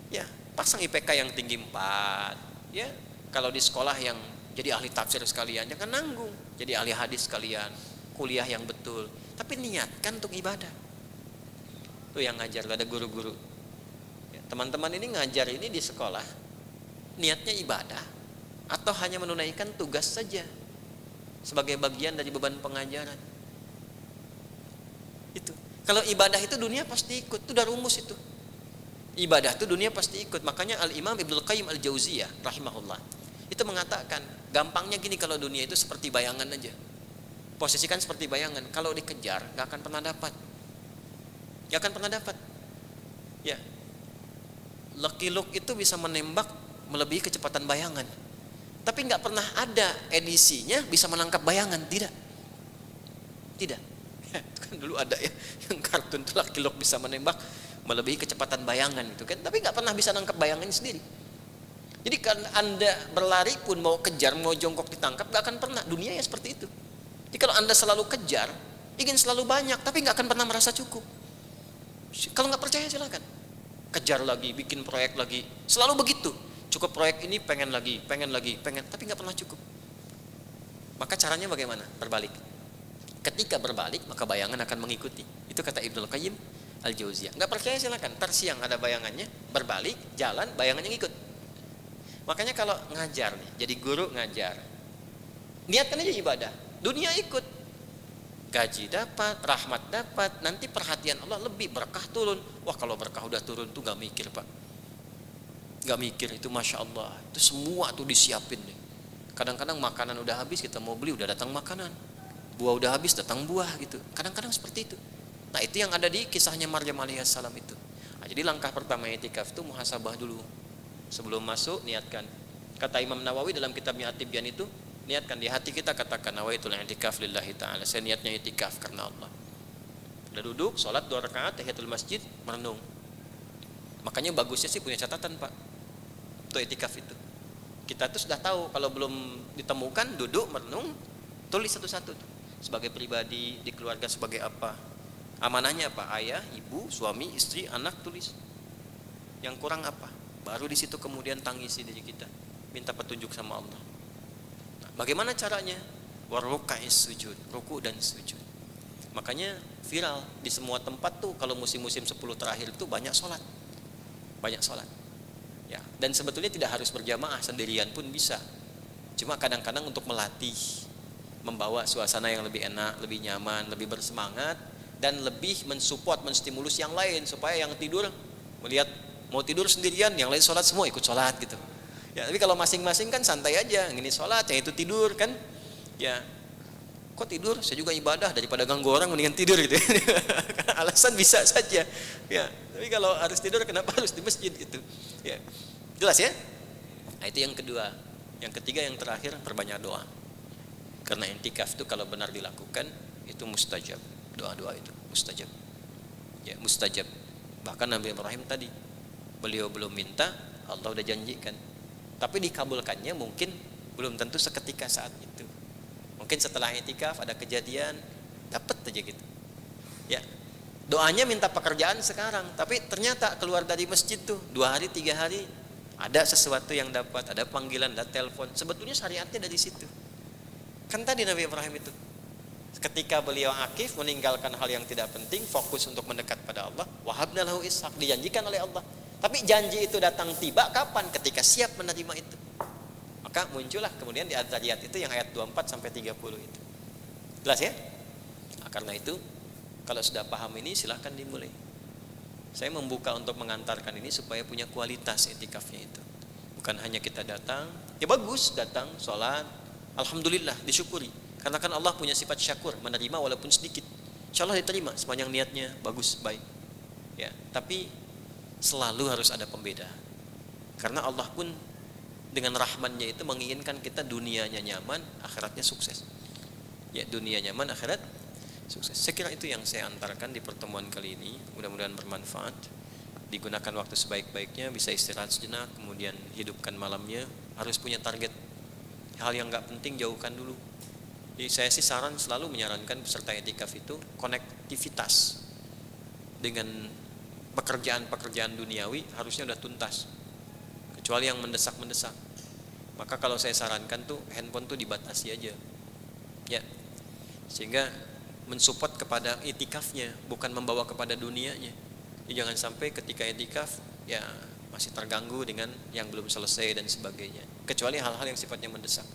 Ya, pasang IPK yang tinggi 4. Ya, kalau di sekolah yang jadi ahli tafsir sekalian, jangan nanggung. Jadi ahli hadis sekalian, kuliah yang betul. Tapi niatkan untuk ibadah. Tuh yang ngajar, ada guru-guru. Ya, teman-teman ini ngajar ini di sekolah, niatnya ibadah atau hanya menunaikan tugas saja sebagai bagian dari beban pengajaran. Itu. Kalau ibadah itu dunia pasti ikut, itu udah rumus itu. Ibadah itu dunia pasti ikut. Makanya Al-Imam Ibnul Qayyim Al-Jauziyah rahimahullah itu mengatakan, gampangnya gini, kalau dunia itu seperti bayangan aja. Posisikan seperti bayangan, kalau dikejar gak akan pernah dapat. Gak akan pernah dapat. Ya. Lucky Luke itu bisa menembak melebihi kecepatan bayangan. Tapi nggak pernah ada edisinya bisa menangkap bayangan, tidak. Itu kan dulu ada ya, yang kartun tuh Lucky Luke bisa menembak melebihi kecepatan bayangan itu kan, tapi nggak pernah bisa nangkap bayangannya sendiri. Jadi kan Anda berlari pun mau kejar, mau jongkok ditangkap, nggak akan pernah. Dunia ya seperti itu. Jadi kalau Anda selalu kejar, ingin selalu banyak, tapi nggak akan pernah merasa cukup. Kalau nggak percaya silakan, kejar lagi, bikin proyek lagi, selalu begitu. Cukup proyek ini, pengen lagi, tapi nggak pernah cukup. Maka caranya bagaimana? Berbalik. Ketika berbalik, maka bayangan akan mengikuti. Itu kata Ibnul Qayyim Al-Jauziyah. Nggak percaya silakan. Ntar siang ada bayangannya, berbalik, jalan, bayangannya ngikut. Makanya kalau ngajar nih, jadi guru ngajar, niatkan aja ibadah. Dunia ikut, gaji dapat, rahmat dapat, nanti perhatian Allah lebih, berkah turun. Wah, kalau berkah udah turun tuh nggak mikir pak. Gak mikir itu, masya Allah, itu semua tuh disiapin nih. Kadang-kadang makanan udah habis, kita mau beli udah datang makanan, buah udah habis datang buah gitu. Kadang-kadang seperti itu. Nah itu yang ada di kisahnya Maryam alaihissalam itu. Nah, jadi langkah pertama i'tikaf itu muhasabah dulu. Sebelum masuk niatkan. Kata Imam Nawawi dalam kitabnya At-Tibyan itu, niatkan di hati kita, katakan nawaitul i'tikaf lillahi ta'ala. Saya niatnya i'tikaf karena Allah. Udah duduk, sholat 2 rakaat, tahiyatul masjid, merenung. Makanya bagusnya sih punya catatan pak, untuk i'tikaf itu. Kita tuh sudah tahu, kalau belum ditemukan, duduk, merenung, tulis satu-satu tuh. Sebagai pribadi, di keluarga sebagai apa, amanahnya apa, ayah, ibu, suami, istri, anak, tulis. Yang kurang apa, baru di situ kemudian tangisi diri kita, minta petunjuk sama Allah. Nah, bagaimana caranya? Waruka'is sujud, ruku dan sujud. Makanya viral di semua tempat tuh kalau musim-musim 10 terakhir itu banyak sholat. Ya, dan sebetulnya tidak harus berjamaah, sendirian pun bisa. Cuma kadang-kadang untuk melatih, membawa suasana yang lebih enak, lebih nyaman, lebih bersemangat, dan lebih mensupport, menstimulus yang lain supaya yang tidur melihat mau tidur sendirian, yang lain sholat semua ikut sholat gitu. Ya, tapi kalau masing-masing kan santai aja, yang ini sholat, yang itu tidur kan. Ya, kok tidur? Saya juga ibadah, daripada ganggu orang mendingan tidur gitu. Karena alasan bisa saja. Ya, tapi kalau harus tidur kenapa harus di masjid gitu. Ya. Jelas ya? Nah, itu yang kedua. Yang ketiga, yang terakhir, perbanyak doa. Karena i'tikaf itu kalau benar dilakukan itu mustajab, doa-doa itu mustajab. Ya, mustajab. Bahkan Nabi Ibrahim tadi, beliau belum minta, Allah udah janjikan. Tapi dikabulkannya mungkin belum tentu seketika saat itu. Mungkin setelah i'tikaf ada kejadian, dapat aja gitu. Ya, doanya minta pekerjaan sekarang, tapi ternyata keluar dari masjid tuh 2 hari 3 hari ada sesuatu yang dapat, ada panggilan, ada telepon. Sebetulnya syariatnya dari situ. Kan tadi Nabi Ibrahim itu ketika beliau akif meninggalkan hal yang tidak penting, fokus untuk mendekat pada Allah, wahabna lahu ishaq, dijanjikan oleh Allah. Tapi janji itu datang tiba kapan? Ketika siap menerima itu. Maka muncullah kemudian di Ad-Dzariyat itu yang ayat 24 sampai 30 itu. Jelas ya? Nah, karena itu kalau sudah paham ini silahkan dimulai. Saya membuka untuk mengantarkan ini supaya punya kualitas i'tikafnya itu. Bukan hanya kita datang, ya bagus datang, sholat, alhamdulillah disyukuri. Karena kan Allah punya sifat syakur, menerima walaupun sedikit. Insya Allah diterima sepanjang niatnya bagus, baik. Ya, tapi selalu harus ada pembeda. Karena Allah pun dengan rahmannya itu menginginkan kita dunianya nyaman, akhiratnya sukses. Ya, dunia nyaman, akhirat sukses. Saya kira itu yang saya antarkan di pertemuan kali ini. Mudah-mudahan bermanfaat. Digunakan waktu sebaik-baiknya, bisa istirahat sejenak, kemudian hidupkan malamnya. Harus punya target. Hal yang nggak penting jauhkan dulu. Jadi saya sih selalu menyarankan peserta i'tikaf itu konektivitas dengan pekerjaan-pekerjaan duniawi harusnya udah tuntas. Kecuali yang mendesak-mendesak. Maka kalau saya sarankan tuh handphone tuh dibatasi aja. Ya. Sehingga mensupport kepada i'tikafnya, bukan membawa kepada dunianya. Jadi jangan sampai ketika i'tikaf ya masih terganggu dengan yang belum selesai dan sebagainya. Kecuali hal-hal yang sifatnya mendesak.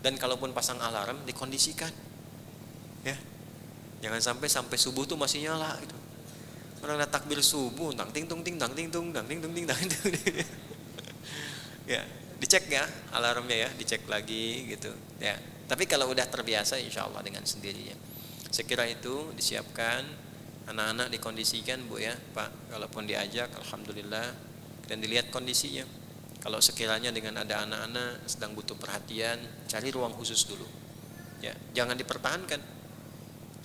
Dan kalaupun pasang alarm dikondisikan. Ya. Jangan sampai subuh tuh masih nyala gitu. Orang ada takbir subuh, tang ting tung ting tang ting tung tang ting tung ting tang ting. Ya, dicek ya alarmnya ya, dicek lagi gitu. Ya. Tapi kalau udah terbiasa insya Allah dengan sendirinya. Saya kira itu disiapkan, anak-anak dikondisikan Bu ya, Pak. Kalaupun diajak, alhamdulillah, dan dilihat kondisinya. Kalau sekiranya dengan ada anak-anak sedang butuh perhatian, cari ruang khusus dulu. Ya, jangan dipertahankan.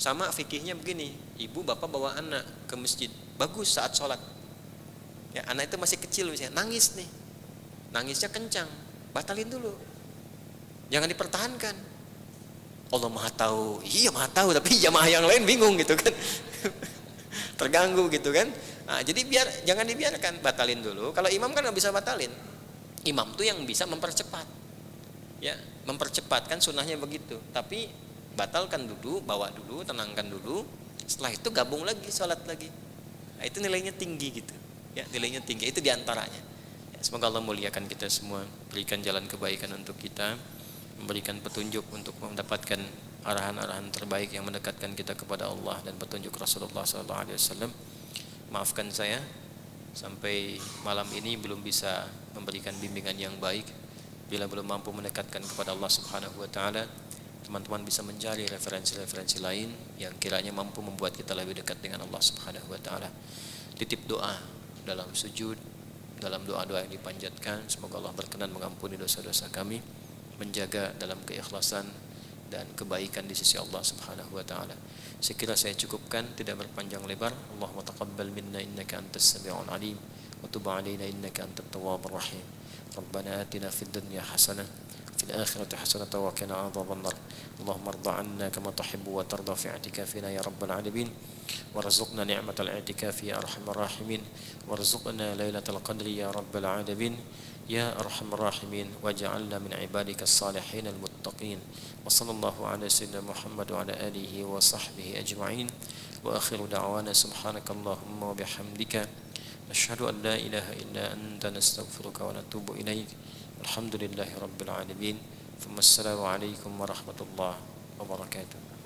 Sama fikihnya begini, ibu bapak bawa anak ke masjid, bagus saat sholat. Ya, anak itu masih kecil misalnya, nangis nih, nangisnya kencang, batalin dulu. Jangan dipertahankan. Allah Maha tahu, iya Maha tahu, tapi jamaah yang lain bingung gitu kan, terganggu gitu kan. Nah, jadi jangan dibiarkan, batalin dulu. Kalau imam kan nggak bisa batalin. Imam tuh yang bisa mempercepat, ya, mempercepatkan sunnahnya begitu. Tapi batalkan dulu, bawa dulu, tenangkan dulu. Setelah itu gabung lagi, sholat lagi. Nah, itu nilainya tinggi gitu, ya, nilainya tinggi. Itu diantaranya. Ya, semoga Allah muliakan kita semua, berikan jalan kebaikan untuk kita, memberikan petunjuk untuk mendapatkan arahan-arahan terbaik yang mendekatkan kita kepada Allah dan petunjuk Rasulullah SAW. Maafkan saya sampai malam ini belum bisa memberikan bimbingan yang baik. Bila belum mampu mendekatkan kepada Allah Subhanahu wa taala, teman-teman bisa mencari referensi-referensi lain yang kiranya mampu membuat kita lebih dekat dengan Allah Subhanahu wa taala. Titip doa dalam sujud, dalam doa-doa yang dipanjatkan, semoga Allah berkenan mengampuni dosa-dosa kami, menjaga dalam keikhlasan dan kebaikan di sisi Allah Subhanahu wa taala. Sekira saya cukupkan, tidak berpanjang lebar. Allahumma taqabbal minna innaka antas sami'ul alim wa tub 'alaina innaka antat tawwabur rahim. Rabbana atina fid dunya hasanah fil akhirati hasanah wa qina adzabannar. Allahumma arda 'anna kama tuhibbu wa tarda fi i'tikafina ya rabbal alamin. Warzuqna ni'matal i'tikaf ya arhamar rahimin. Warzuqna lailatal qadri ya rabbal alamin. Ya arhamar rahimin waj'alna min ibadika as-salihin al-muttaqin. Wa sallallahu ala sayyidina Muhammad wa ala alihi wa sahbihi ajma'in. Wa akhiru da'wana subhanakallahumma wa bihamdika nashhadu an la ilaha illa anta nastaghfiruka wa natubu ilaik. Alhamdulillahi rabbil alamin. Assalamu alaikum warahmatullahi wabarakatuh.